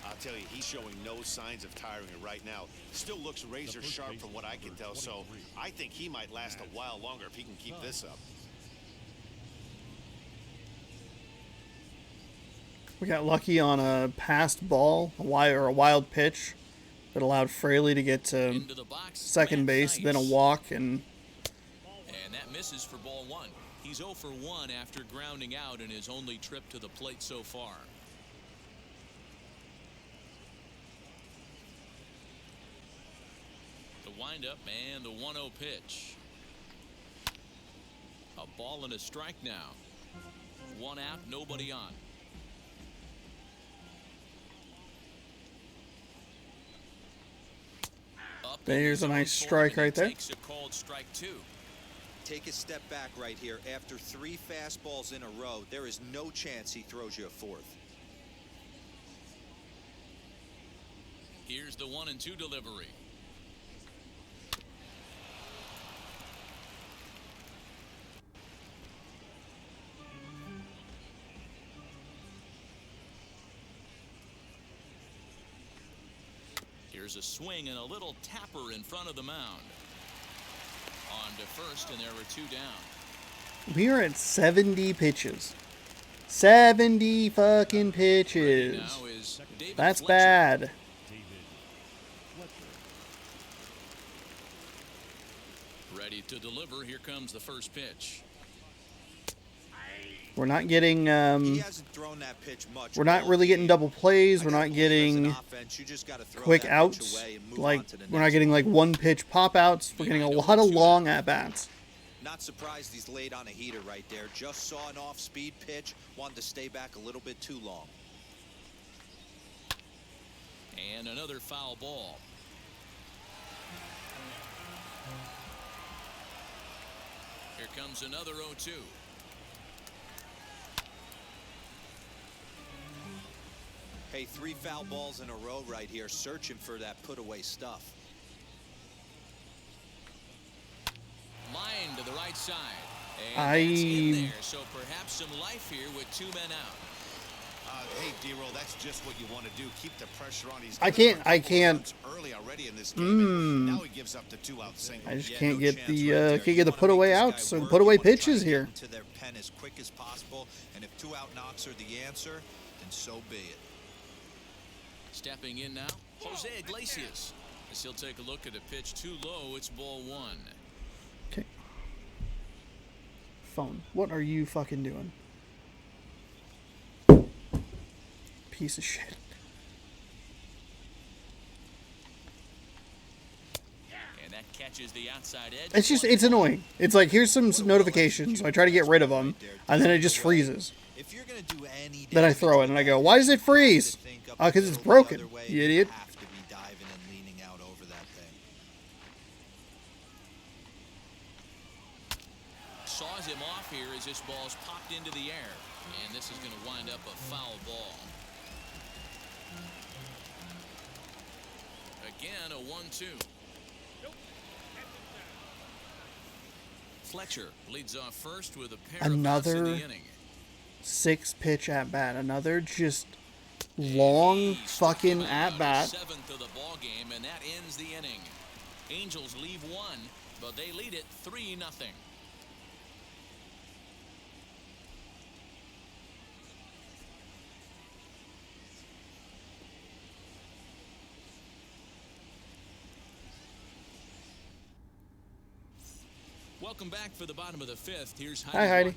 I'll tell you, he's showing no signs of tiring right now. Still looks razor sharp from what I can tell, so I think he might last a while longer if he can keep this up. We got lucky on a passed ball, a wild pitch that allowed Fraley to get to Into the box. second base, then a walk, and And that misses for ball 1. He's 0 for 1 after grounding out in his only trip to the plate so far. The windup and the 1-0 pitch. A ball and a strike now. One out, nobody on. Up in There's the a nice zone strike for him, right he there. takes a called strike 2. Take a step back right here. After 3 fastballs in a row, there is no chance he throws you a fourth. Here's the 1-2 delivery. Here's a swing and a little tapper in front of the mound. On to first, and there were 2 down. we are at 70 pitches. 70 fucking pitches. Now is David That's Fletcher. bad. David Fletcher. Ready to deliver. Here comes the first pitch. We're not getting He hasn't thrown that pitch much. we're not all really getting game. double plays. I We're gotta not believe as an getting offense, you just gotta throw quick that pitch outs. away and move Like on to the we're not next getting one. like one pitch pop outs. We're getting a lot of long at bats. Not surprised he's laid on a heater right there. Just saw an off-speed pitch. Wanted to stay back a little bit too long. And another foul ball. Here comes another 0-2. Hey, 3 foul balls in a row right here, searching for that put-away stuff. Line to the right side. And that's in I there, so perhaps some life here with 2 men out. Hey, D-Roll, that's just what you want to do. Keep the pressure on. He's I given can't- up a I couple can't- runs early already in this game. and Now he gives up the 2-out single. I just Yeah, can't no get chance the right there. can't You get the wanna put make away this guy outs or work. put away You wanna try pitches to get here. him to their pen as quick as possible, and if 2-out knocks are the answer, then so be it. Stepping in now, Jose Iglesias. As he'll take a look at a pitch too low, it's ball 1. Okay. Phone. What are you fucking doing? Piece of shit. That catches the outside edge. It's just, it's annoying. It's like, here's some notifications, so I try to get rid of them, and then it just freezes. If you're gonna do any Then I throw it, and I go, why does it freeze? Oh, because it's broken, you idiot. have to be diving and leaning out over that thing. Saws him off here as this ball's popped into the air. And this is going to wind up a foul ball. Again, a 1-2. Fletcher leads off first with a pair of outs in the inning. 6-pitch at bat. Another just long fucking at bat. Seventh of the ball game, and that ends the inning. Angels leave one, but they lead it 3-0. Welcome back for the bottom of the fifth. Here's Heidi.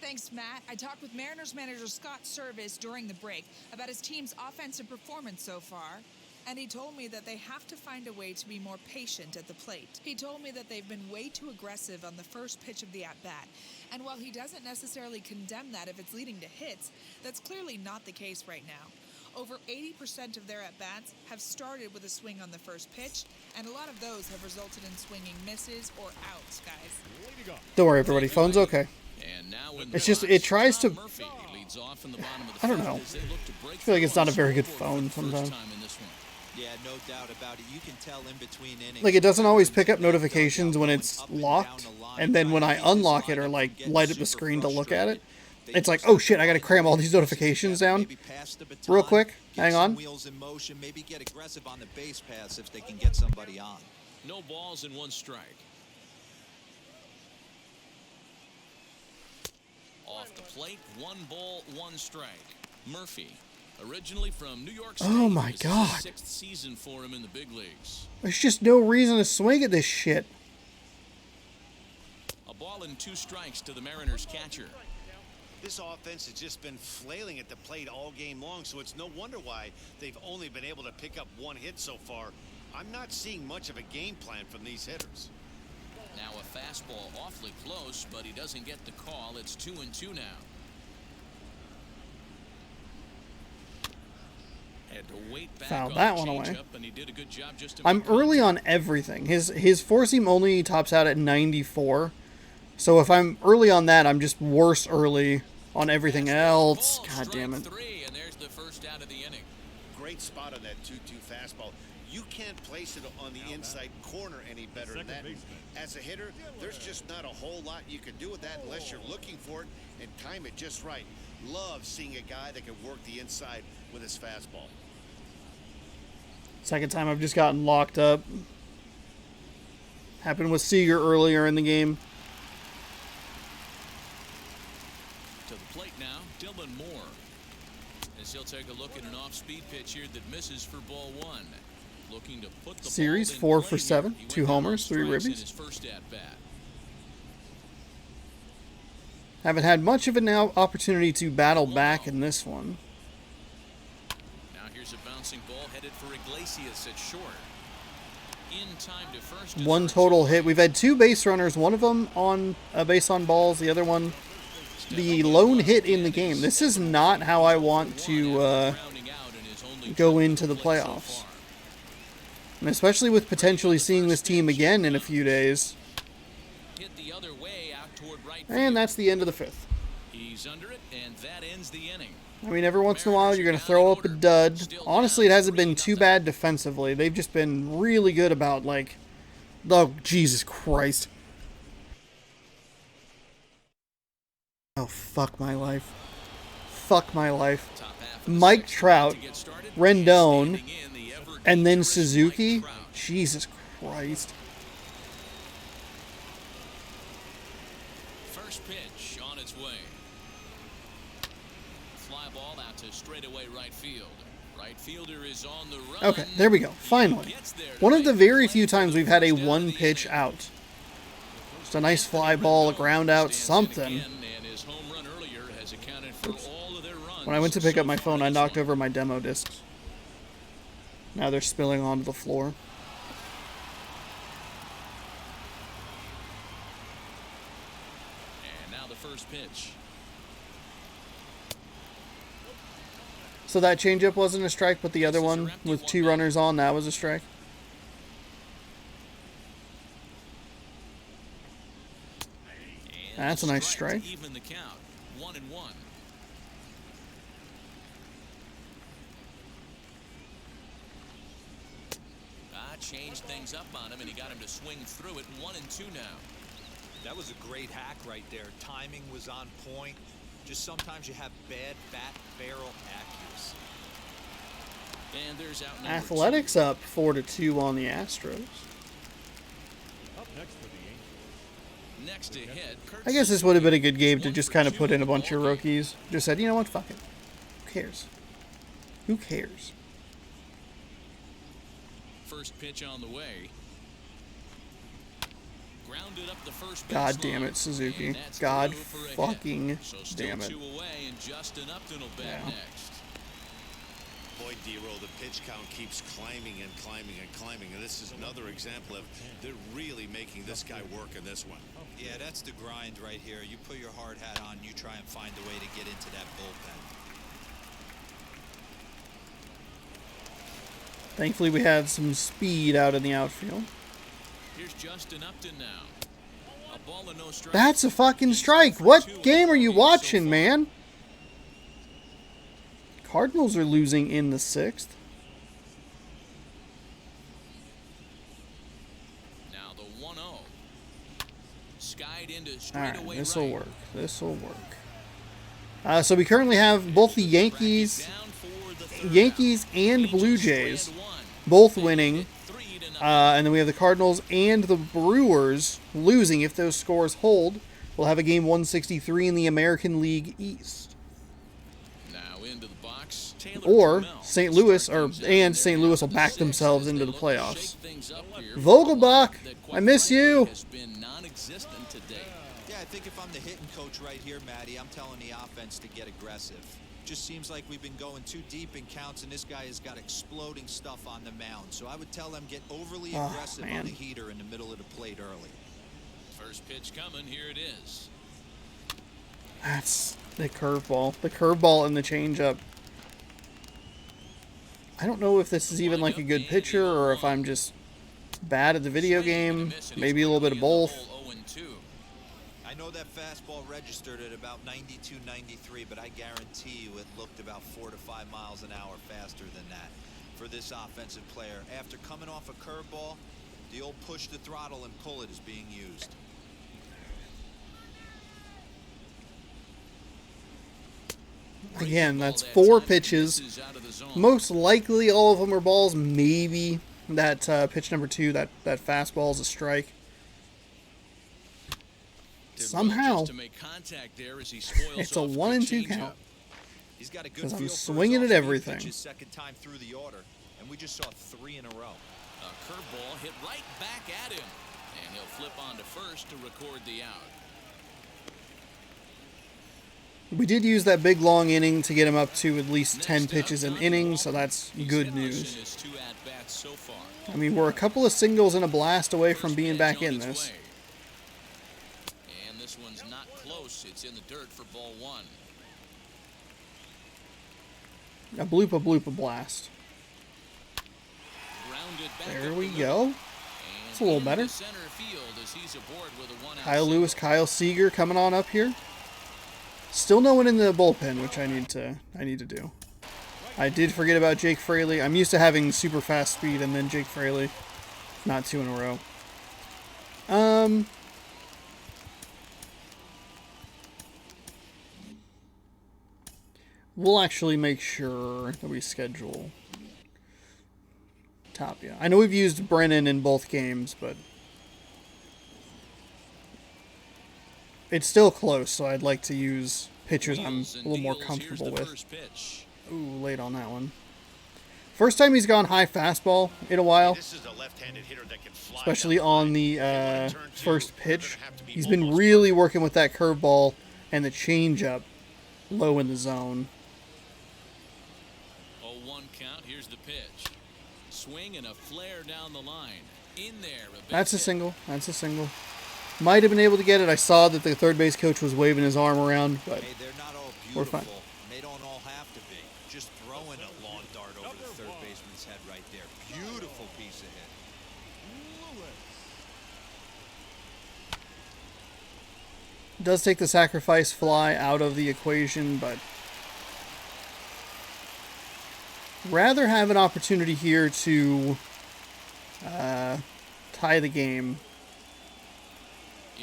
Thanks, Matt. I talked with Mariners manager Scott Service during the break about his team's offensive performance so far, and he told me that they have to find a way to be more patient at the plate. He told me that they've been way too aggressive on the first pitch of the at-bat, and while he doesn't necessarily condemn that if it's leading to hits, that's clearly not the case right now. Over 80% of their at-bats have started with a swing on the first pitch, and a lot of those have resulted in swinging misses or outs, guys. Don't worry, everybody. Phone's okay. It's just, it tries to, I don't know. I feel like it's not a very good phone sometimes. Yeah, no doubt about it. You can tell in between innings. Like, it doesn't always pick up notifications when it's locked, and then when I unlock it or, like, light up the screen to look at it, it's like, oh shit, I gotta cram all these notifications down real quick. Hang on. Wheels in motion, maybe get aggressive on the base pass if they can get somebody on. No balls and one strike. Off the plate, 1 ball, 1 strike. Murphy, originally from New York State. Oh my God. 6th season for him in the big leagues. There's just no reason to swing at this shit. A ball and 2 strikes to the Mariners catcher. This offense has just been flailing at the plate all game long, so it's no wonder why they've only been able to pick up 1 hit so far. I'm not seeing much of a game plan from these hitters. Now a fastball awfully close, but he doesn't get the call. It's 2-2 now. Had to wait back Fouled on that the one away. changeup, and he did a good job just to I'm make early contact. on everything. His four seam only tops out at 94. So if I'm early on that, I'm just worse early on everything else. God damn it. 3, and there's the first out of the inning. Great spot on that 2-2 fastball. You can't place it on the inside corner any better than that. As a hitter, there's just not a whole lot you can do with that unless you're looking for it and time it just right. Love seeing a guy that can work the inside with his fastball. Second time I've just gotten locked up. Happened with Seager earlier in the game. To the plate now, Dylan Moore. As he'll take a look at an off-speed pitch here that misses for ball 1. Looking to put the Series ball in 4 play for 7, here. He 2 went down homers, on 3 strikes in ribbies. his first at-bat. Haven't had much of an opportunity to battle back in this one. Now here's a bouncing ball headed for Iglesias at short. In time to first. One total hit. We've had 2 base runners, one of them on a base on balls, the other one the lone hit in the game. This is not how I want to go into the playoffs. And especially with potentially seeing this team again in a few days. Hit the other way out toward right And field. that's the end of the 5th. He's under it, and that ends the inning. I mean, every once in a while you're going to throw up a dud. Honestly, it hasn't been too bad defensively. They've just been really good about, like, oh, Jesus Christ. Oh, fuck my life. Fuck my life. Mike Trout, Rendon, and then Suzuki? Jesus Christ. First pitch on its way. Fly ball out to straightaway right field. Right fielder is on the run. Okay, there we go. Finally. One of the very few times we've had a one pitch out. Just a nice fly ball, a ground out, something. When I went to pick up my phone, I knocked over my demo discs. Now they're spilling onto the floor. first pitch. So that changeup wasn't a strike, but the other one with 2 runners on, that was a strike. That's a nice strike. To even the count. 1-1. Changed things up on him, and he got him to swing through it. 1-2 now. That was a great hack right there. Timing was on point. Just sometimes you have bad bat barrel accuracy. And there's out number Athletics 2. up 4-2 on the Astros. Up next for the Angels. Next to hit. I guess this would have been a good game to just kind of put in a bunch of rookies. Just said, you know what, fuck it. Who cares? Who cares? First pitch on the way. Grounded up the first God damn it, Suzuki. God fucking damn it. 2 away, and Justin Upton will bat next. Boy, D-Roll, the pitch count keeps climbing and climbing and climbing, and this is another example of they're really making this guy work in this one. Yeah, that's the grind right here. You put your hard hat on, you try and find a way to get into that bullpen. Thankfully, we had some speed out in the outfield. Here's Justin Upton now. A ball and no strike. That's a fucking strike. What game are you watching, man? Cardinals are losing in the 6th. Now the 1-0. Skied into All straightaway right, this will right. work. This will work. So we currently have both the Yankees and Blue Jays both winning. And then we have the Cardinals and the Brewers losing. If those scores hold, we'll have a game 163 in the American League East. Now into the box. Or St. Louis, and St. Louis will back themselves into the playoffs. Vogelbach, I miss you. Yeah, I think if I'm the hitting coach right here, Matty, I'm telling the offense to get aggressive. Just seems like we've been going too deep in counts, and this guy has got exploding stuff on the mound. So I would tell them get overly aggressive on the heater in the middle of the plate early. First pitch coming. Here it is. That's the curveball. The curveball and the changeup. I don't know if this is even like a good pitcher or if I'm just bad at the video game. Maybe a little bit of both. I know that fastball registered at about 92, 93, but I guarantee you it looked about 4 to 5 miles an hour faster than that for this offensive player. After coming off a curveball, the old push the throttle and pull it is being used. Again, that's 4 pitches. Most likely all of them are balls. Maybe that pitch number 2, that fastball is a strike. Somehow, it's a 1-2 count. Because I'm swinging at everything. Second time through the order, and we just saw 3 in a row. A curveball hit right back at him, and he'll flip on to first to record the out. We did use that big long inning to get him up to at least 10 pitches an inning, so that's good news. I mean, we're a couple of singles and a blast away from being back in this. And this one's not close. It's in the dirt for ball 1. A bloopa blast. There we go. It's a little better. Kyle Lewis, Kyle Seager coming on up here. Still no one in the bullpen, which I need to do. I did forget about Jake Fraley. I'm used to having super fast speed and then Jake Fraley. Not 2 in a row. We'll actually make sure that we schedule Tapia. I know we've used Brennan in both games, but it's still close, so I'd like to use pitchers I'm a little more comfortable with. Ooh, late on that one. First time he's gone high fastball in a while, especially on the first pitch. He's been really working with that curveball and the changeup low in the zone. 0-1 count. Here's the pitch. Swing and a flare down the line. In there. That's a single. That's a single. Might have been able to get it. I saw that the third base coach was waving his arm around, but Hey, they're not all we're beautiful. fine. They don't all have to be. Just throwing a lawn dart over the third baseman's head right there. Beautiful piece of hit. does take the sacrifice fly out of the equation, but rather have an opportunity here to tie the game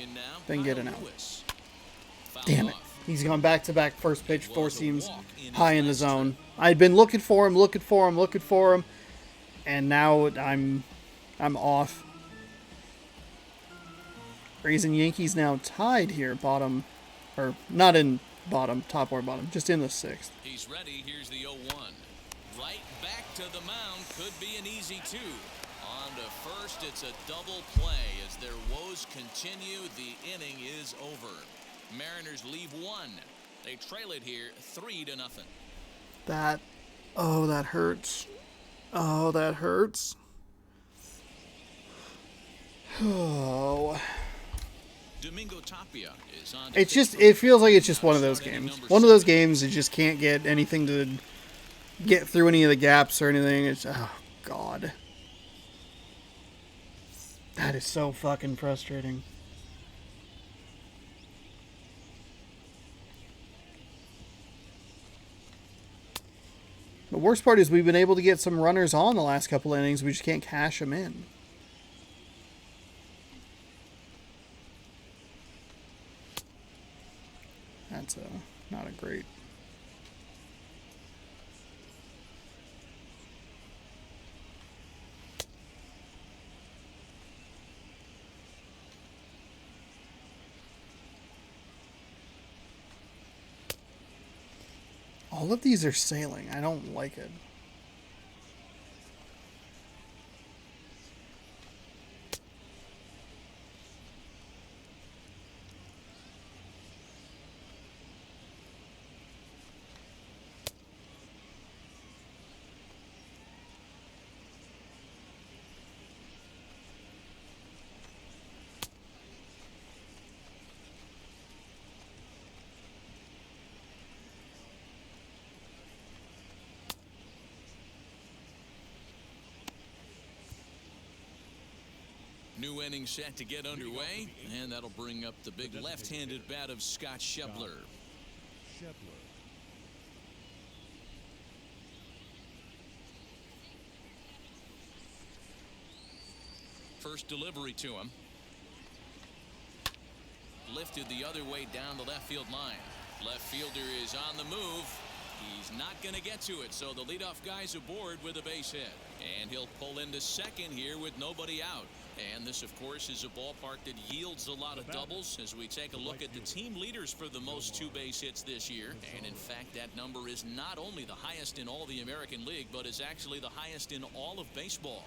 In now, than get an Kyle out. Lewis. Fouled Damn it. off. He's gone back-to-back first pitch, It four was a seams walk in high his in the last zone. trip. I'd been looking for him, and now I'm off. Raising Yankees now tied here, bottom, or not in bottom, top or bottom, just in the sixth. He's ready. Here's the 0-1. Right back to the mound. Could be an easy 2. On to first. It's a double play. As their woes continue, the inning is over. Mariners leave 1. They trail it here 3-0. That hurts. Oh, that hurts. Oh. Domingo Tapia is on. To It's pitch just, for it feels like it's just now one of those starting at games. number One of those 7. games you just can't get anything to get through any of the gaps or anything. It's, oh, God. That is so fucking frustrating. The worst part is we've been able to get some runners on the last couple innings. We just can't cash them in. That's not a great. All of these are sailing. I don't like it. New inning set to get underway, and that'll bring up the big left-handed bat of Scott Schebler. Shepler. First delivery to him. Lifted the other way down the left field line. Left fielder is on the move. He's not going to get to it, so the leadoff guy's aboard with a base hit. And he'll pull into second here with nobody out. And this, of course, is a ballpark that yields a lot of doubles as we take a look at the team leaders for the most 2 base hits this year. And in fact, that number is not only the highest in all the American League, but is actually the highest in all of baseball.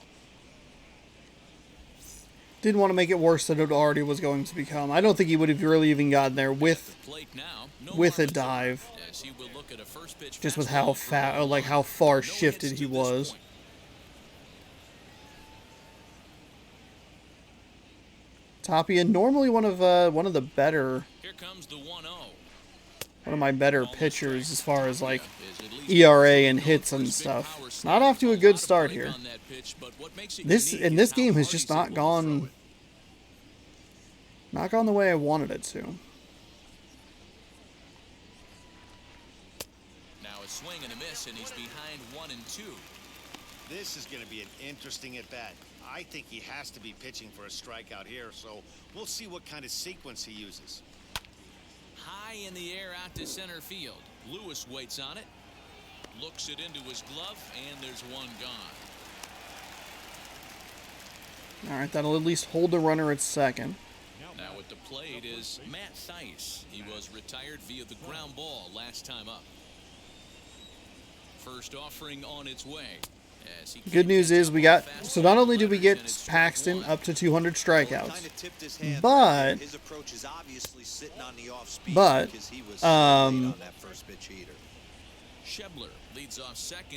Didn't want to make it worse than it already was going to become. I don't think he would have really even gotten there with a dive. Just with how how far shifted he was. Tapia, normally one of the better, one of my better pitchers as far as like ERA and hits and stuff. Not off to a good start here. This game has just not gone the way I wanted it to. Now a swing and a miss, and he's behind 1 and 2. This is going to be an interesting at bat. I think he has to be pitching for a strikeout here, so we'll see what kind of sequence he uses. High in the air out to center field. Lewis waits on it, looks it into his glove, and there's one gone. All right, that'll at least hold the runner at second. Now at the plate is Matt Theis. He was retired via the ground ball last time up. First offering on its way. Good news is we got, so not only did we get Paxton up to 200 strikeouts, but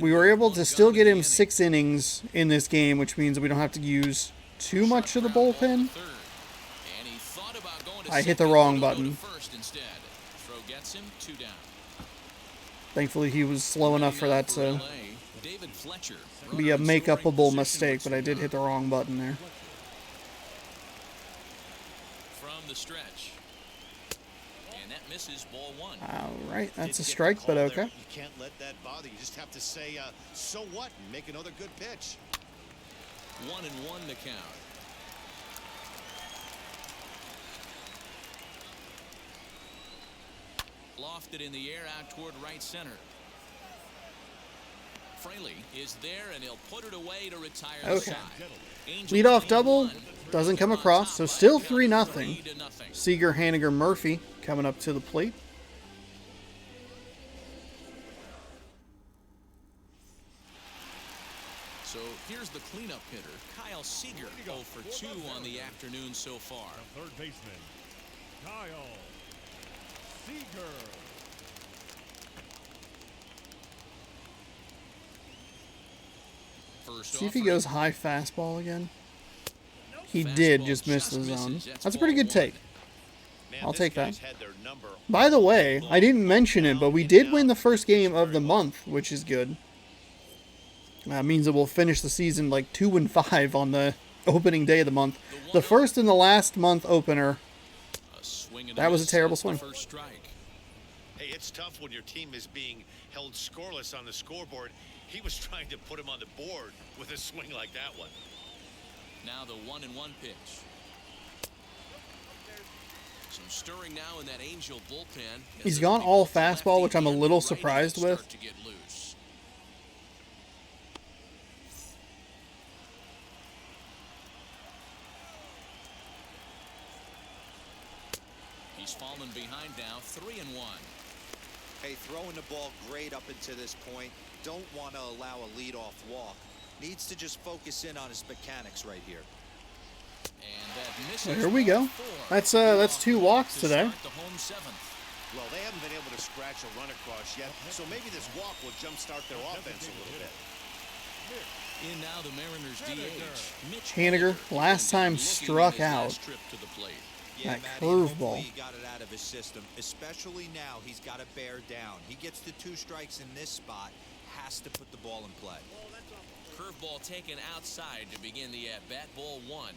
we were able to still get him 6 innings in this game, which means that we don't have to use too much of the bullpen. I hit the wrong button. First instead. Throw gets him 2 down. Thankfully, he was slow enough for that to LA, David Fletcher, be a runner in scoring make-upable position mistake, once but I did hit the wrong button there. from the stretch. And that misses ball 1. All right, that's a Didn't get the strike, call but there. okay. You can't let that bother you. Just have to say, so what, and make another good pitch. 1-1 the count. Lofted in the air out toward right center. Fraley is there, and he'll put it away to retire the Okay. side. Angels Leadoff lead double 1. doesn't come They're on across, top so by still a count 3-0. 3-0. Seager, Haniger, Murphy coming up to the plate. So here's the cleanup hitter, Kyle Seager, 0 for 2 on the afternoon so far. Third baseman, Kyle Seager. First See if he offering. goes high fastball again. He Fastball did just miss the misses. zone. That's That's a pretty ball good 1. take. Man, I'll this take that. guy's had their number. By the way, I didn't mention it, but we did win the first game of the month, which is good. That means that we'll finish the season like 2-5 on the opening day of the month. The first and the last month opener. A swing and That was a miss. terrible That's the swing. First strike. Hey, it's tough when your team is being held scoreless on the scoreboard. He was trying to put him on the board with a swing like that one. Now the 1-1 pitch. Some stirring now in that Angel bullpen. He's As gone the all lefty fastball, which I'm a and little righty surprised start with. to get loose. He's fallen behind now, 3-1. Hey, throwing the ball great up until this point. Don't want to allow a leadoff walk. Needs to just focus in on his mechanics right here. And that misses. Well, here we go. That's 2 walks today. Start the home 7th. Well, they haven't been able to scratch a run across yet, so maybe this walk will jumpstart their offense a little bit. In now the Mariners DH. Mitch Haniger, Haniger, last time looking struck his out. last trip to the plate. Yeah, That Matty, curveball. hopefully he got it out of his system, especially now. He's got to bear down. He gets the 2 strikes in this spot, has to put the ball in play. Curveball taken outside to begin the at-bat. Ball 1.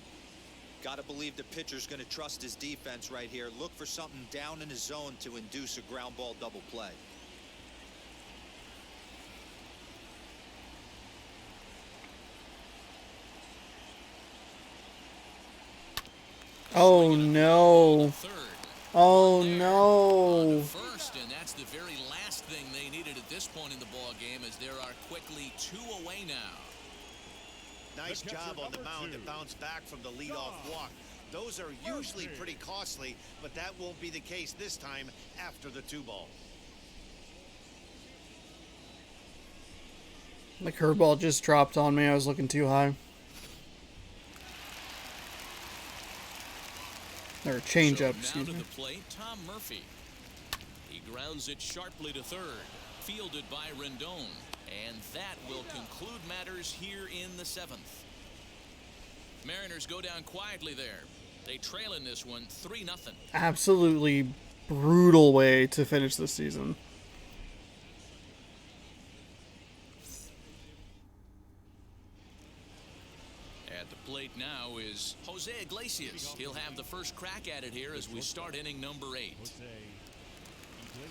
Got to believe the pitcher's going to trust his defense right here. Look for something down in his zone to induce a ground ball double play. Oh no. Third. Oh There. no. First, and that's the very last thing they needed at this point in the ball game, as there are quickly 2 away now. Nice job on the mound to bounce back from the leadoff walk. Those are usually pretty costly, but that won't be the case this time after the 2-ball. The curveball just dropped on me. I was looking too high. Or change So up, now excuse to me. the plate, Tom Murphy. He grounds it sharply to third, fielded by Rendon, and that will conclude matters here in the 7th. Mariners go down quietly there. They trail in this one 3-0. Absolutely brutal way to finish the season. At the plate now is Jose Iglesias. He'll have the first crack at it here as we start inning number 8. Jose Iglesias.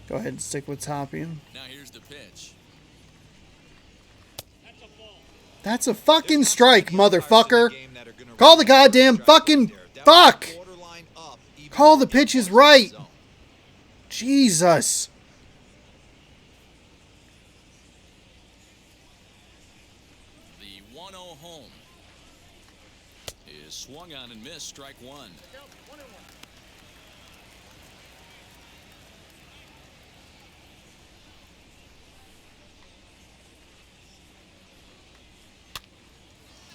Go ahead and stick with Tapia. Now here's the pitch. That's a fucking strike, motherfucker. Call the goddamn fucking fuck. Call the pitches right. Jesus. The 1-0 home is swung on and missed, strike 1.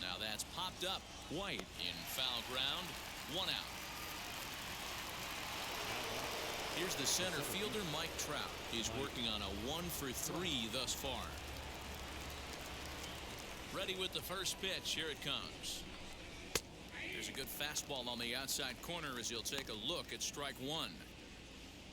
Now that's popped up. White in foul ground. 1 out. Here's the center fielder, Mike Trout. He's working on a 1 for 3 thus far. Ready with the first pitch. Here it comes. There's a good fastball on the outside corner as he'll take a look at strike one.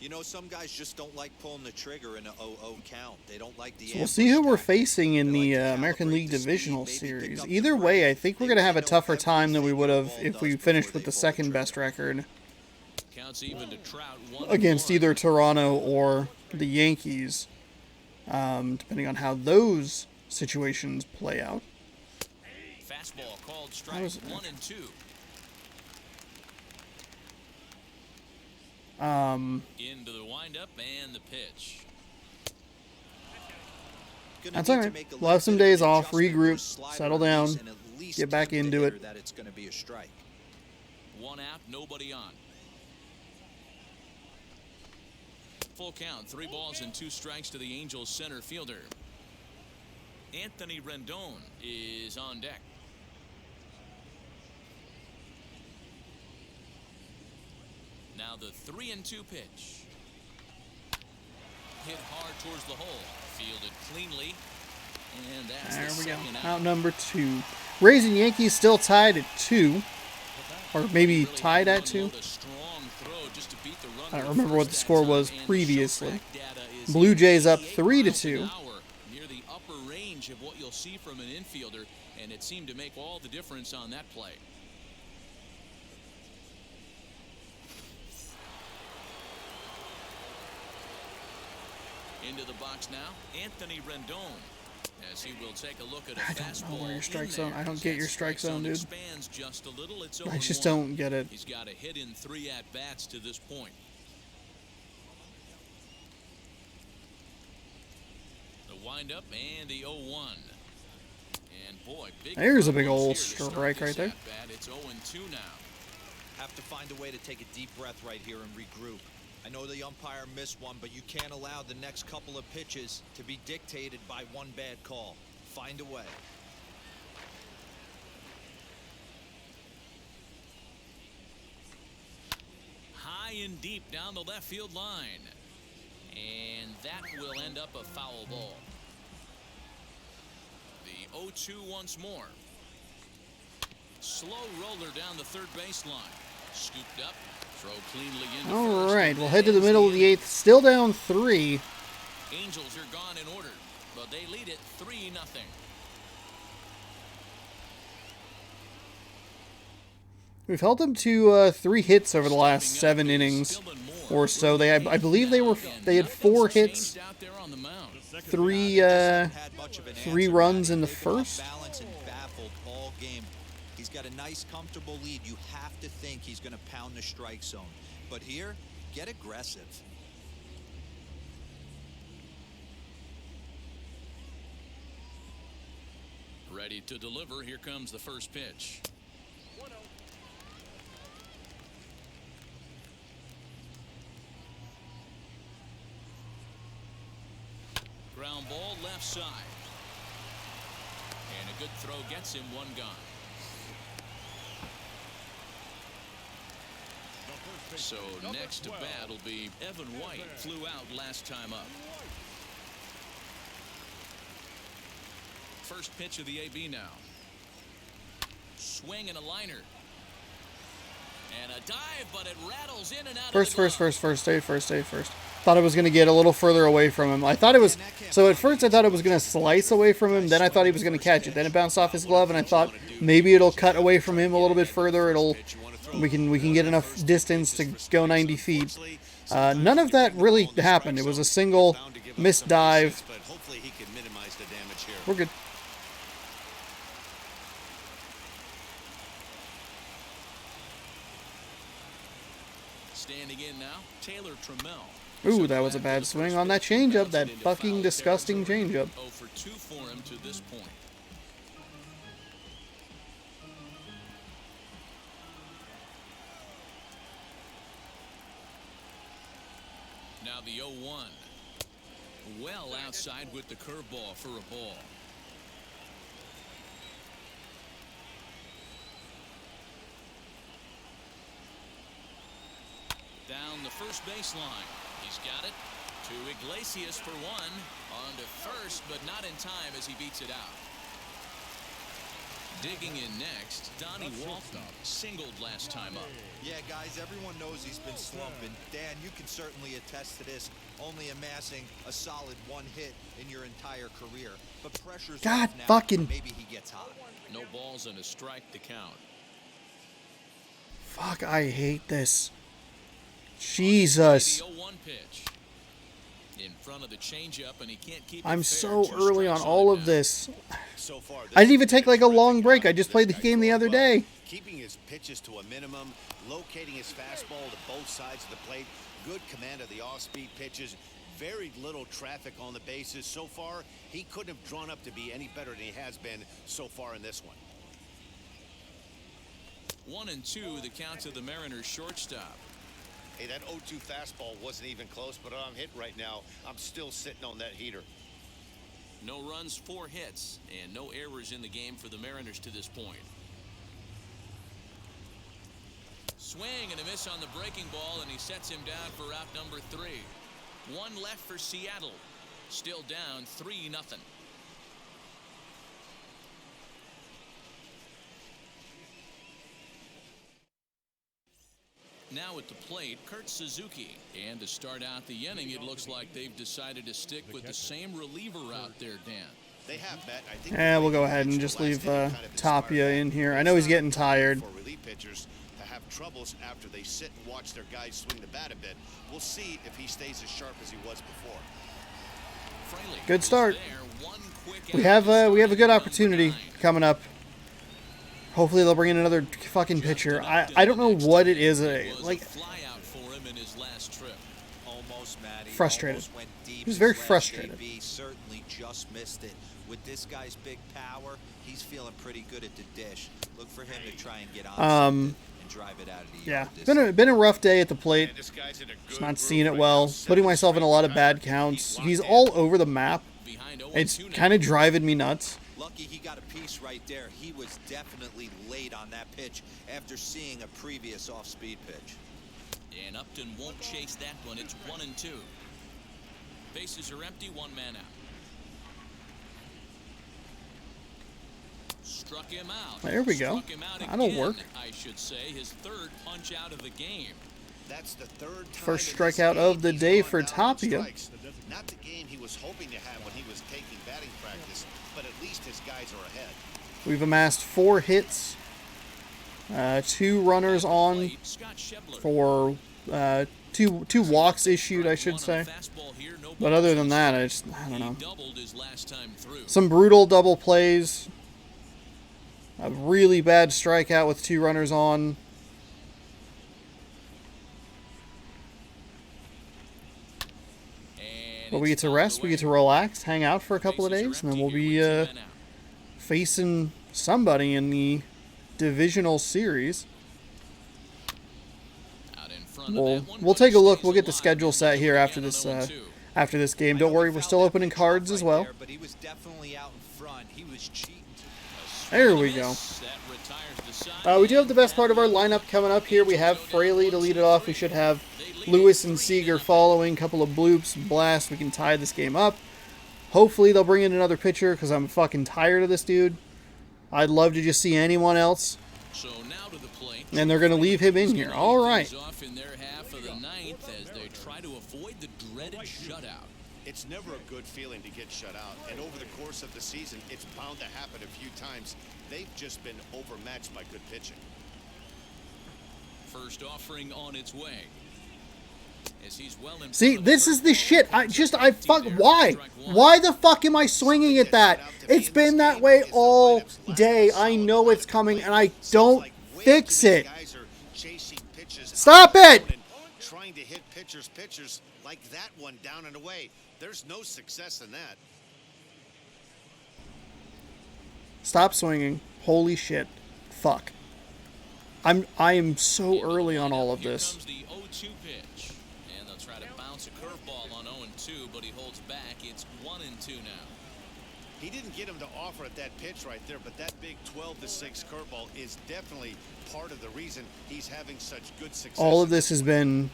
You know, some guys just don't like pulling the trigger in a 0-0 count. They don't like the. So we'll see who we're facing in the They like to American calibrate League the speed, Divisional maybe Series. pick up the Either break. way, I think we're going to have a They tougher know time than we would have everything if we the ball finished does with the before they second pull the best trigger. record Counts even to Trout 1-1. against either Toronto or the Yankees, depending on how those situations play out. Fastball called strike was- 1 and 2. Into the windup and the pitch. Gonna That's need all to right. make a We'll have some little bit of days an off, adjustment with regroup, a slider settle release, down, and at least get back tell the into it. hitter that it's going to be a strike. 1 out, nobody on. Full count, 3 balls and 2 strikes to the Angels center fielder. Anthony Rendon is on deck. Now the 3-2 pitch. Hit hard towards the hole. Fielded cleanly. And that's There the we go. second out. Out number 2. Rays and Yankees still tied at 2. Or maybe Really tied had at to 2. unload a strong throw just to beat the runner I don't at remember what first the that score time, was and the previously. showback data is Blue Jays up 88 3-2. miles an hour, near the upper range of what you'll see from an infielder, and it seemed to make all the difference on that play. Into the box now, Anthony Rendon. As he will take a look at a I don't know fastball where your in strike there. zone. I don't As get that your strike zone, dude. expands just a little. It's I just 0-1. don't get it. He's got a hit in 3 at-bats to this point. The windup and the 0-1. And boy, big There's a big problems old here to start strike this right there. at-bat. It's 0-2 now. Have to find a way to take a deep breath right here and regroup. I know the umpire missed one, but you can't allow the next couple of pitches to be dictated by one bad call. Find a way. High and deep down the left field line. And that will end up a foul ball. The 0-2 once more. Slow roller down the third baseline. Scooped up. Throw cleanly into All first, right, and we'll that head to the ends middle of the inning. 8th. Still down 3. Angels are gone in order, but they lead it 3-0. We've held them to 3 hits over the last 7 innings or so. I believe they had 4 hits, Out there on the mound. 3 Had much of an 3 answer. runs in the They've been off first. balance and baffled all game. He's got a nice, comfortable lead. You have to think he's going to pound the strike zone. But here, get aggressive. Ready to deliver. Here comes the first pitch. Ground ball left side. And a good throw gets him 1 gone. So next to bat will be Evan White. Flew out last time up. First pitch of the AB now. Swing and a liner. And a dive, but it rattles in and out First, of the glove. first. Thought it was going to get a little further away from him. I thought it was, so at first I thought it was going to slice away from him, then I thought he was going to catch it. Then it bounced off his glove, and I thought maybe it'll cut away from him a little bit further. We can get enough distance to go 90 feet. None of that really happened. It was a single missed dive. But hopefully he can minimize the damage here. We're good. Standing in now, Taylor Trammell. Ooh, that was a bad swing on that changeup. That fucking disgusting changeup. 0 for 2 for him to this point. Now the 0-1. Well outside with the curveball for a ball. Down the first baseline. He's got it. To Iglesias for 1. On to first, but not in time as he beats it out. Digging in next, Donnie Walton singled last time up. Yeah, guys, everyone knows he's been slumping. Dan, you can certainly attest to this, only amassing a solid 1 hit in your entire career. But pressure's God off now. fucking- Maybe he gets hot. No balls and a strike to count. Fuck, I hate this. Jesus. The 0-1 pitch. In front of the changeup, and he can't keep it I'm fair. so 2 early on strikes all him of now. this. So far, I didn't even take like a long break. I just played the game the other day. Keeping his pitches to a minimum, locating his fastball to both sides of the plate, good command of the off-speed pitches, very little traffic on the bases. So far, he couldn't have drawn up to be any better than he has been so far in this one. 1-2, the count to the Mariners shortstop. Hey, that 0-2 fastball wasn't even close, but I'm hit right now. I'm still sitting on that heater. No runs, 4 hits, and no errors in the game for the Mariners to this point. Swing and a miss on the breaking ball, and he sets him down for out number 3. 1 left for Seattle. Still down 3-0. Now at the plate, Kurt Suzuki. And to start out the inning, it looks like they've decided to stick with the same reliever out there, Dan. They have met, I think. We'll go ahead and just leave Tapia in here. I know he's getting tired. For relief pitchers to have troubles after they sit and watch their guys swing the bat a bit. We'll see if he stays as sharp as he was before. Fraley Good start. is there. 1 quick We out. have a good opportunity coming up. Hopefully they'll bring in another fucking pitcher. I don't know what it is. Like, Fly-out for him in his last trip. Almost, Matty. Frustrated. Almost went deep He was very slash frustrated. AB, certainly just missed it. With this guy's big power, he's feeling pretty good at the dish. Look for him to try and get on something and drive it out of the yeah, yard. been a rough day at the plate. And this guy's in a Just good not seeing it groove well. right now. Putting myself in a lot of bad counts. He's all over the map. Behind 0-2 It's now. kind of driving me nuts. Lucky he got a piece right there. He was definitely late on that pitch after seeing a previous off-speed pitch. And Upton won't chase that one. It's 1-2. Bases are empty, 1 man out. Struck him out. There we go. Struck him out That'll again, work. I should say. His 3rd punch out of the game. That's the 3rd time First in this strikeout game of the he's day gone for down on Tapia. strikes. Not the game he was hoping to have when he was taking batting practice, but at least his guys are ahead. We've amassed 4 hits, 2 runners on Plate, Scott Schebler. for two walks issued, I should say. But other than that, I don't know. He doubled his last time through. Some brutal double plays. A really bad strikeout with 2 runners on. And But we get it's to fouled rest, we away. get to relax, hang out for a couple of Bases are days, and then empty we'll here be with 2 men out. facing somebody in the divisional series. Out in front of We'll that one, we'll but take he a look. stays We'll get the alive. schedule set here after Again this on 0-2. after this game. Don't worry, we're still opening cards as well. But he was definitely out in front. He was cheating. There we go. That retires the side. We do have the best part of our lineup coming up here. We have Fraley to lead it off. We should have Lewis and Seager following. Couple of bloops and blasts. We can tie this game up. Hopefully they'll bring in another pitcher because I'm fucking tired of this dude. I'd love to just see anyone else. So now to the plate. And they're going to leave him in here. All right. Off in their half of the 9th as they try to avoid the dreaded shutout. It's never a good feeling to get shut out, and over the course of the season, it's bound to happen a few times. They've just been overmatched by good pitching. First offering on its way. As he's well in See, front of the this third is the shit. ball. Why? Why the fuck am I swinging at that? It's been that way all day. I know it's coming, and I don't fix it. Guys are chasing pitches Stop it! and trying to hit pitchers like that one down and away. There's no success in that. Stop swinging. Holy shit. Fuck. I am so early on all of Here this. comes the 0-2 pitch. And they'll try to bounce a curveball on 0-2, but he holds back. It's 1-2 now. He didn't get him to offer at that pitch right there, but that big 12-6 curveball is definitely part of the reason he's having such good success. All of this has been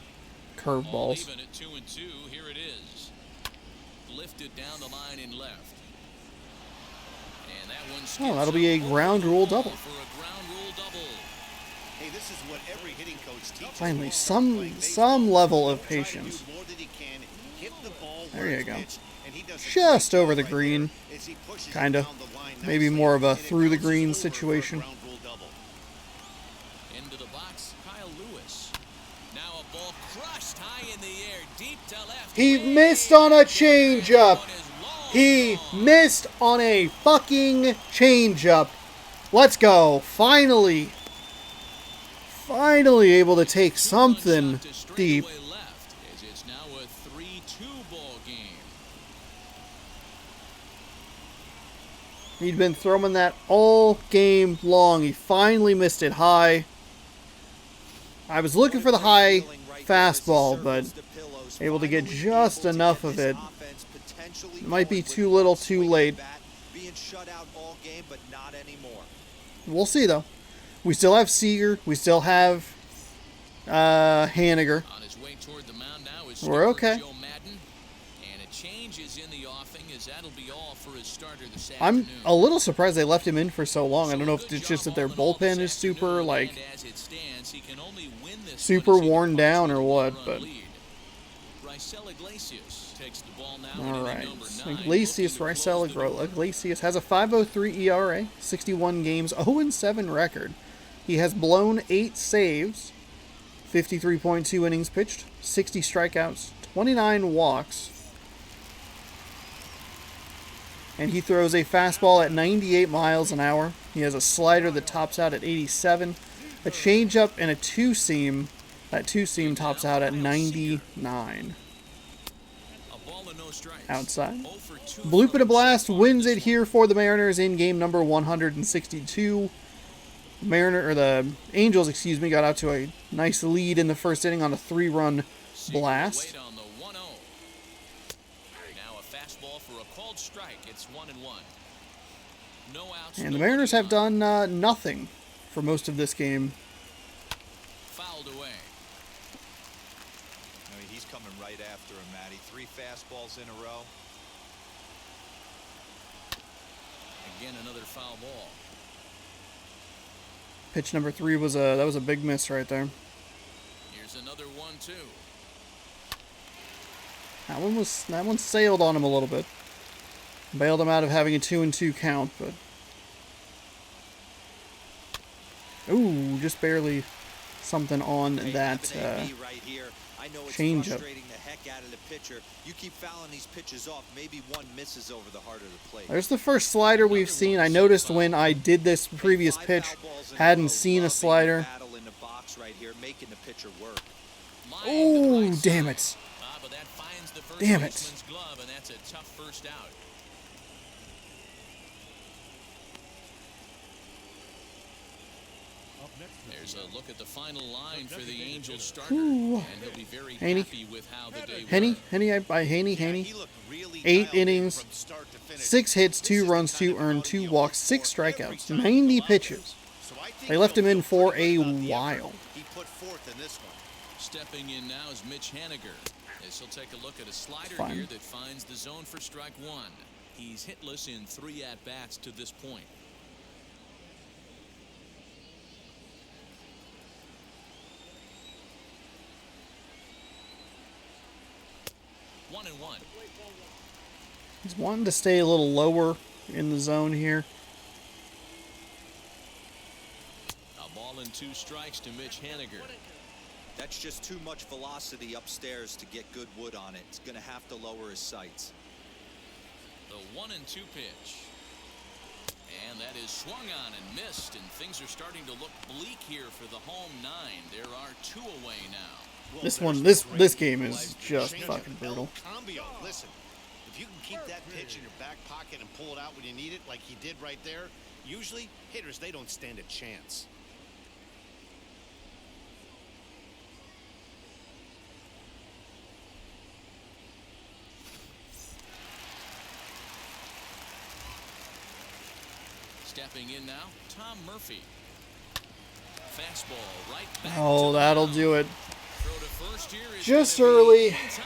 All curveballs. even at 2-2. Here it is. Lifted down the line in left. And Oh, that'll be a ground rule double. Hey, this is what every hitting coach teaches. Finally, some level of patience. There you go. Just over the green. Kinda. Maybe more of a through the green situation. Into the box, Kyle Lewis. Now a ball crushed high in the air, deep to left. He missed on a changeup. He missed on a fucking changeup. Let's go. Finally. Finally able to take something deep. It's now a 3-2 ball game. He'd been throwing that all game long. He finally missed it high. I was looking for the high fastball, but able to get just enough of it. It might be too little too late. We'll see, though. We still have Seager. We still have Haniger. On his way toward the mound now is We're okay. Joe Madden, and a change is in the offing as that'll be all for his starter this I'm afternoon. a little surprised they left him in for so long. I don't know if it's just that their bullpen is super, like, And as it stands, he can only win this super one if he worn can down or post a what, one-run but... lead. Raisel Iglesias takes the ball now All at right. number 9, Iglesias, looking to close the door. Iglesias has a 5.03 ERA, 61 games, 0-7 record. He has blown 8 saves, 53.2 innings pitched, 60 strikeouts, 29 walks. And he throws a fastball at 98 miles an hour. He has a slider that tops out at 87, a changeup, and a two-seam. That two-seam tops out at 99. A ball and no strikes. Outside. 0 for 2 Bloop and a from blast so far wins this it here for the Mariners in game number 162. The Angels, got out to a nice lead in the first inning on a 3-run blast. Wait on the 1-0. Now a fastball for a called strike. It's 1-1. No outs. And the no Mariners have running done nothing for most of this game. fouled away. I mean, he's coming right after him, Matty. 3 fastballs in a row. Again, another foul ball. Pitch number 3 was a big miss right there. Here's another 1-2. That one sailed on him a little bit. Bailed him out of having a 2-2 count, but ooh, just barely something on that changeup. The heck out of the pitcher. You keep fouling these pitches off, maybe one misses over the heart of the plate. There's the first slider we've seen. I noticed when I did this previous pitch, hadn't seen a slider. Oh, damn it. But that finds the first Damn it. baseman's glove, and that's a tough first out. There's a look at the final line for the Angels starter, Ooh. and he'll be very Haney. happy with how the day Haney, went. Haney. 8 innings, 6 hits, 2 runs, 2 earned, 2 walks, 6 strikeouts, 90 pitches. They left him in for a while. He put forth in this one. Stepping in now is Mitch Haniger, as he'll take a look at a slider Fine. here that finds the zone for strike 1. He's hitless in 3 at-bats to this point. One and one. He's wanting to stay a little lower in the zone here. A ball and 2 strikes to Mitch Haniger. That's just too much velocity upstairs to get good wood on it. It's going to have to lower his sights. The 1-2 pitch. And that is swung on and missed, and things are starting to look bleak here for the home 9. There are 2 away now. This game is just fucking brutal. Listen, if you can keep that pitch in your back pocket and pull it out when you need it, like he did right there, usually hitters, they don't stand a chance. Stepping in now, Tom Murphy. Fastball right back. Oh, to the that'll mound. do it. Throw to first here is Just gonna be early. in time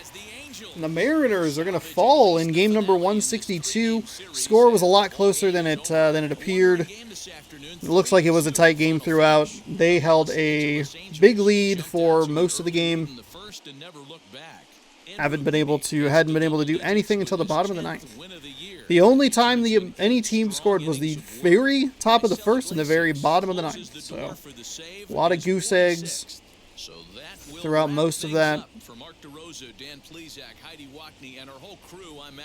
as the Angels And the Mariners are going to fall in game number 162. Score was a lot closer than it appeared. It looks like it was a tight game throughout. They held a big lead for most of the game. Hadn't been able to do anything until the bottom of the ninth. The only time any team scored was the very top of the first and the very bottom of the ninth. So a lot of goose eggs throughout most of that.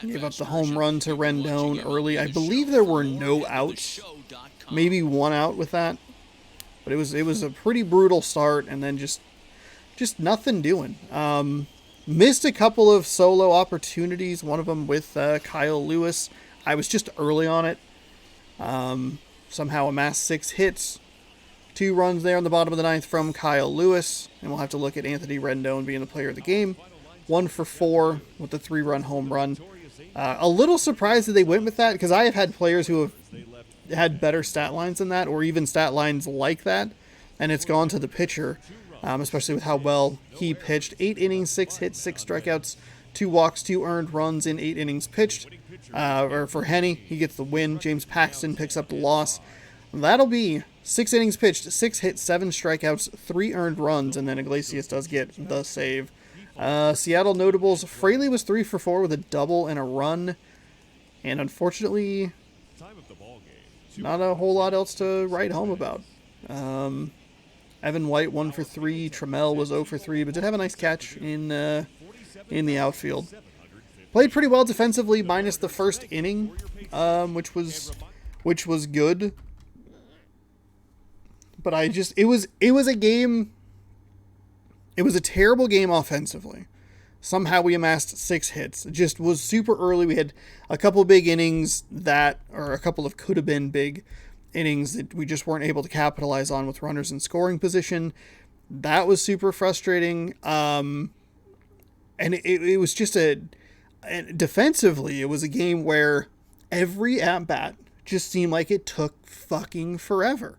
Gave up the home run to Rendon early. I believe there were no outs, maybe one out with that, but it was a pretty brutal start, and then just nothing doing. Missed a couple of solo opportunities, one of them with Kyle Lewis. I was just early on it. Somehow amassed 6 hits. 2 runs there on the bottom of the ninth from Kyle Lewis. And we'll have to look at Anthony Rendon being the player of the game. 1 for 4 with the 3-run home run. A little surprised that they went with that, because I have had players who have had better stat lines than that, or even stat lines like that, and it's gone to the pitcher. Especially with how well he pitched. 8 innings, 6 hits, 6 strikeouts, 2 walks, 2 earned runs in 8 innings pitched. Or for Henny, he gets the win. James Paxton picks up the loss. That'll be 6 innings pitched, 6 hits, 7 strikeouts, 3 earned runs, and then Iglesias does get the save. Seattle notables, Fraley was 3 for 4 with a double and a run. And unfortunately, not a whole lot else to write home about. Evan White 1 for 3. Trammell was 0 for 3, but did have a nice catch in the outfield. Played pretty well defensively, minus the first inning, which was good. But it was a game. It was a terrible game offensively. Somehow we amassed 6 hits. It just was super early. We had a couple big innings or a couple of could have been big innings that we just weren't able to capitalize on with runners in scoring position. That was super frustrating. And it was just defensively, it was a game where every at-bat just seemed like it took fucking forever.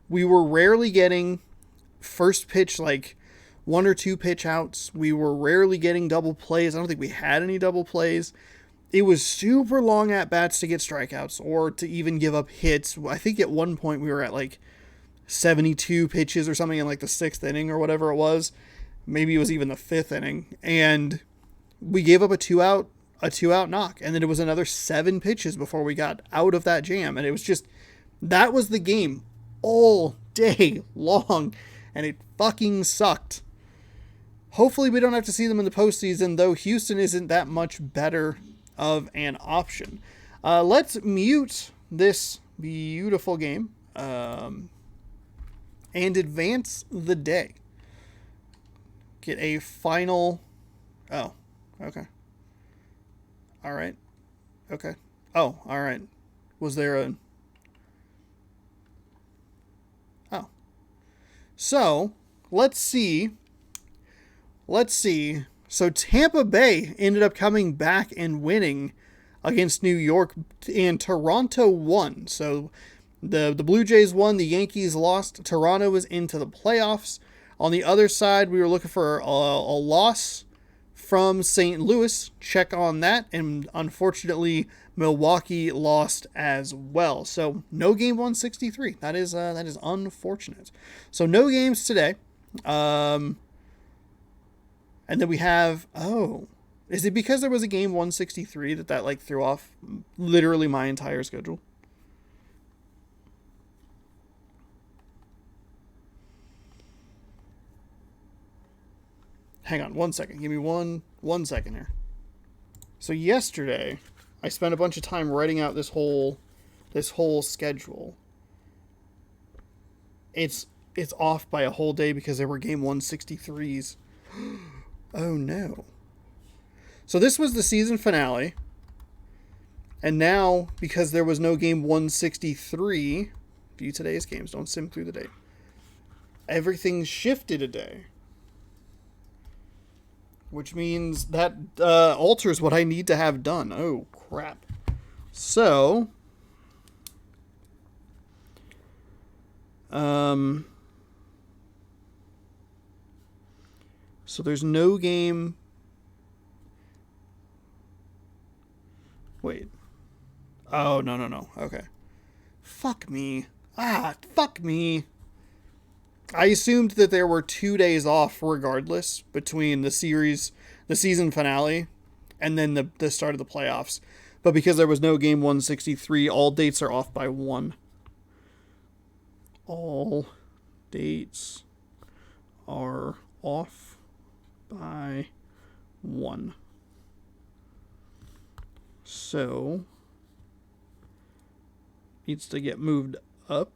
We were rarely getting first pitch, like 1 or 2 pitch outs. We were rarely getting double plays. I don't think we had any double plays. It was super long at-bats to get strikeouts or to even give up hits. I think at one point we were at like 72 pitches or something in like the 6th inning or whatever it was. Maybe it was even the 5th inning. And we gave up a two-out knock. And then it was another 7 pitches before we got out of that jam. And it was just, that was the game all day long. And it fucking sucked. Hopefully we don't have to see them in the postseason, though Houston isn't that much better of an option. Let's mute this beautiful game and advance the day. Get a final... Oh, okay. All right. Okay. Oh, all right. Was there a... Oh. So, let's see. So Tampa Bay ended up coming back and winning against New York, and Toronto won. So the Blue Jays won, the Yankees lost. Toronto was into the playoffs. On the other side, we were looking for a loss from St. Louis. Check on that. And unfortunately, Milwaukee lost as well. So no game 163. That is unfortunate. So no games today. And then we have, is it because there was a game 163 that like threw off literally my entire schedule? Hang on 1 second. Give me one second here. So yesterday, I spent a bunch of time writing out this whole schedule. It's off by a whole day because there were game 163s. Oh no. So this was the season finale. And now, because there was no game 163, view today's games, don't sim through the date. Everything's shifted a day. Which means that alters what I need to have done. Oh, crap. So, so there's no game Wait. Oh, no. Okay. Fuck me. Fuck me. I assumed that there were 2 days off regardless between the season finale, and then the start of the playoffs. But because there was no game 163, all dates are off by 1. All dates are off by 1. So, needs to get moved up.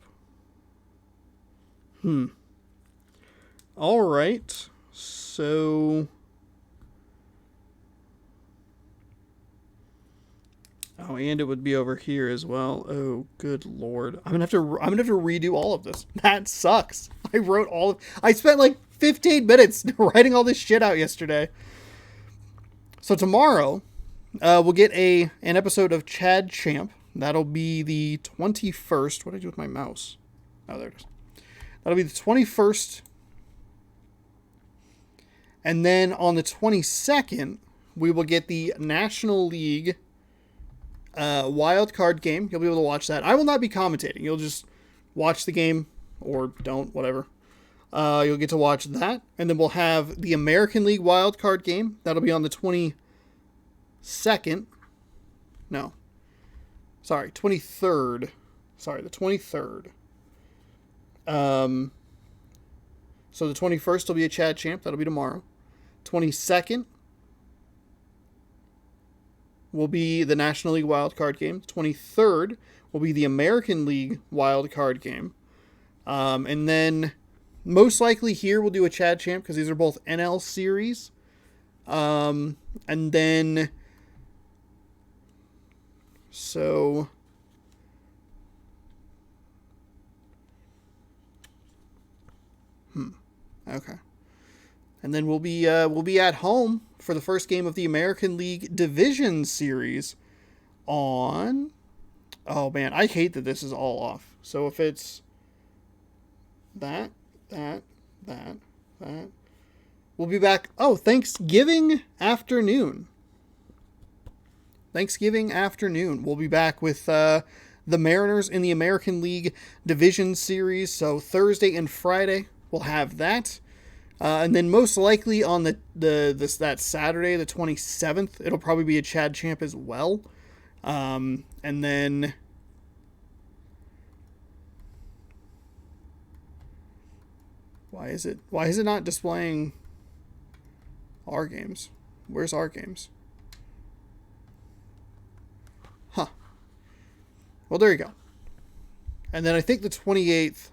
All right. So, oh, and it would be over here as well. Oh, good lord! I'm gonna have to redo all of this. That sucks. I spent like 15 minutes writing all this shit out yesterday. So tomorrow, we'll get an episode of Chad Champ. That'll be the 21st. What did I do with my mouse? Oh, there it is. That'll be the 21st. And then on the 22nd, we will get the National League wild card game. You'll be able to watch that. I will not be commentating. You'll just watch the game or don't, whatever. You'll get to watch that. And then we'll have the American League wild card game. That'll be on the 22nd. No. Sorry, 23rd. Sorry, the 23rd. So the 21st will be a Chad Champ. That'll be tomorrow. 22nd will be the National League Wild Card game. 23rd will be the American League Wild Card game. And then most likely here we'll do a Chad Champ because these are both NL series. And then so okay. And then we'll be at home for the first game of the American League Division Series on... Oh, man, I hate that this is all off. So if it's that, we'll be back... Oh, Thanksgiving afternoon. We'll be back with the Mariners in the American League Division Series. So Thursday and Friday, we'll have that. And then most likely on that Saturday, the 27th, it'll probably be a Chad Champ as well. And then why is it not displaying our games? Where's our games? Huh. Well, there you go. And then I think the 28th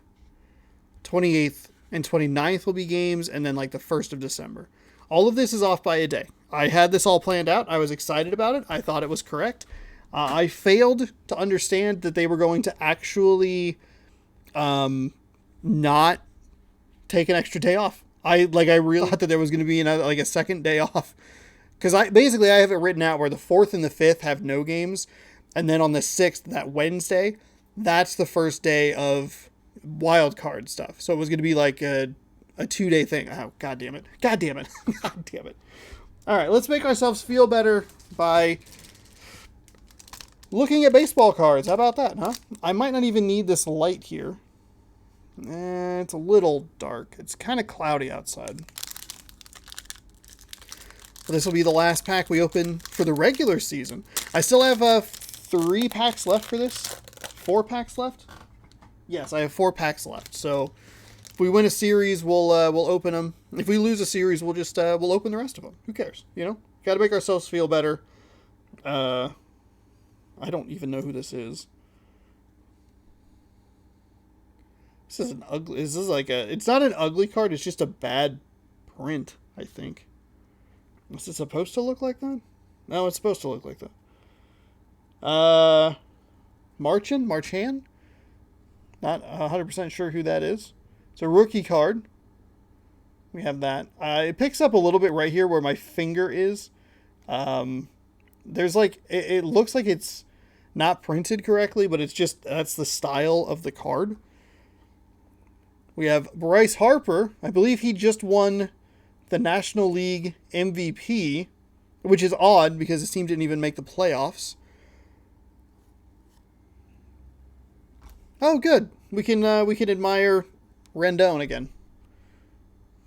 and 29th will be games, and then like the 1st of December. All of this is off by a day. I had this all planned out. I was excited about it. I thought it was correct. I failed to understand that they were going to actually not take an extra day off. I realized that there was going to be a second day off. Because I have it written out where the 4th and the 5th have no games. And then on the 6th, that Wednesday, that's the first day of wild card stuff. So it was going to be like a 2-day thing. Oh, God damn it. All right, let's make ourselves feel better by looking at baseball cards. How about that, huh? I might not even need this light here. It's a little dark. It's kind of cloudy outside. This will be the last pack we open for the regular season. I still have 3 packs left for this. 4 packs left? Yes, I have 4 packs left. So if we win a series, we'll open them. If we lose a series, we'll just we'll open the rest of them. Who cares? You know, got to make ourselves feel better. I don't even know who this is. This is an ugly. This is like a. It's not an ugly card. It's just a bad print. I think. Is it supposed to look like that? No, it's supposed to look like that. Marchand. Not 100% sure who that is. It's a rookie card. We have that. It picks up a little bit right here where my finger is. There's like, it looks like it's not printed correctly, but it's just, that's the style of the card. We have Bryce Harper. I believe he just won the National League MVP, which is odd because his team didn't even make the playoffs. Oh, good. We can admire Rendon again.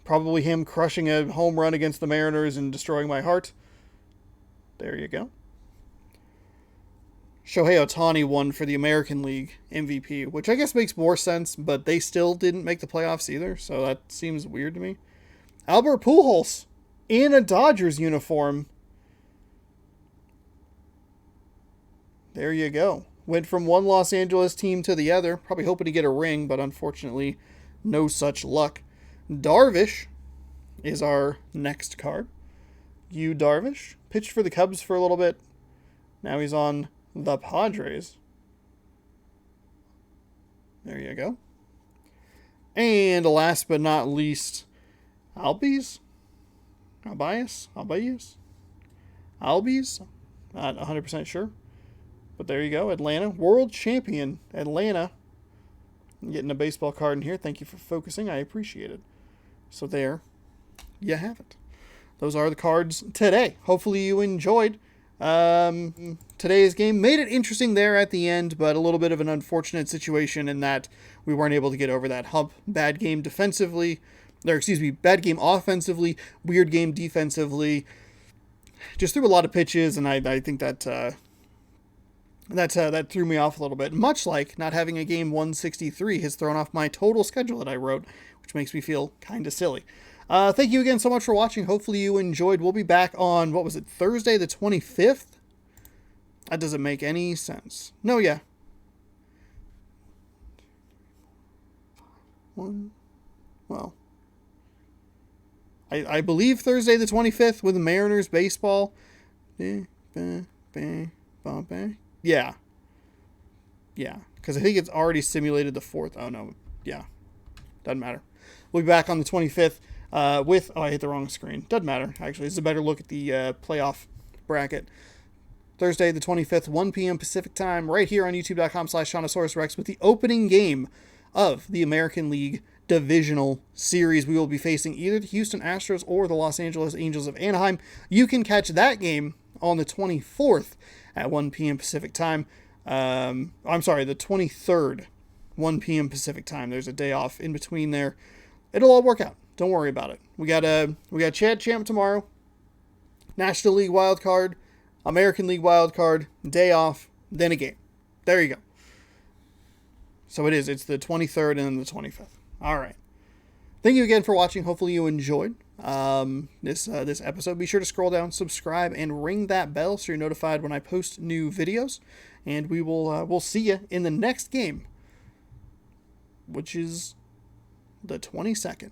Probably him crushing a home run against the Mariners and destroying my heart. There you go. Shohei Ohtani won for the American League MVP, which I guess makes more sense, but they still didn't make the playoffs either, so that seems weird to me. Albert Pujols in a Dodgers uniform. There you go. Went from one Los Angeles team to the other, probably hoping to get a ring, but unfortunately, no such luck. Darvish is our next card. Yu Darvish pitched for the Cubs for a little bit. Now he's on the Padres. There you go. And last but not least, Albies? Not 100% sure. But there you go, Atlanta. World champion, Atlanta. I'm getting a baseball card in here. Thank you for focusing. I appreciate it. So there you have it. Those are the cards today. Hopefully you enjoyed. Today's game made it interesting there at the end, but a little bit of an unfortunate situation in that we weren't able to get over that hump. Bad game defensively. Bad game offensively. Weird game defensively. Just threw a lot of pitches, and I think that threw me off a little bit. Much like not having a game 163 has thrown off my total schedule that I wrote, which makes me feel kind of silly. Thank you again so much for watching. Hopefully you enjoyed. We'll be back on, Thursday the 25th? That doesn't make any sense. No, yeah. I believe Thursday the 25th with the Mariners baseball. Yeah. Yeah, because I think it's already simulated the 4th. Oh, no. Yeah. Doesn't matter. We'll be back on the 25th with... Oh, I hit the wrong screen. Doesn't matter, actually. It's a better look at the playoff bracket. Thursday the 25th, 1 p.m. Pacific time, right here on youtube.com/ShaunosaurusRex with the opening game of the American League Divisional Series. We will be facing either the Houston Astros or the Los Angeles Angels of Anaheim. You can catch that game on the 24th at 1 p.m. Pacific time. The 23rd, 1 p.m. Pacific time. There's a day off in between there. It'll all work out. Don't worry about it. We got Chad Champ tomorrow. National League wild card, American League wild card, day off, then a game. There you go. So it's the 23rd and then the 25th. All right. Thank you again for watching. Hopefully you enjoyed this episode. Be sure to scroll down, subscribe, and ring that bell so you're notified when I post new videos. And we'll see you in the next game, which is the 22nd.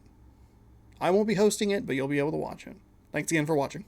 I won't be hosting it, but you'll be able to watch it. Thanks again for watching.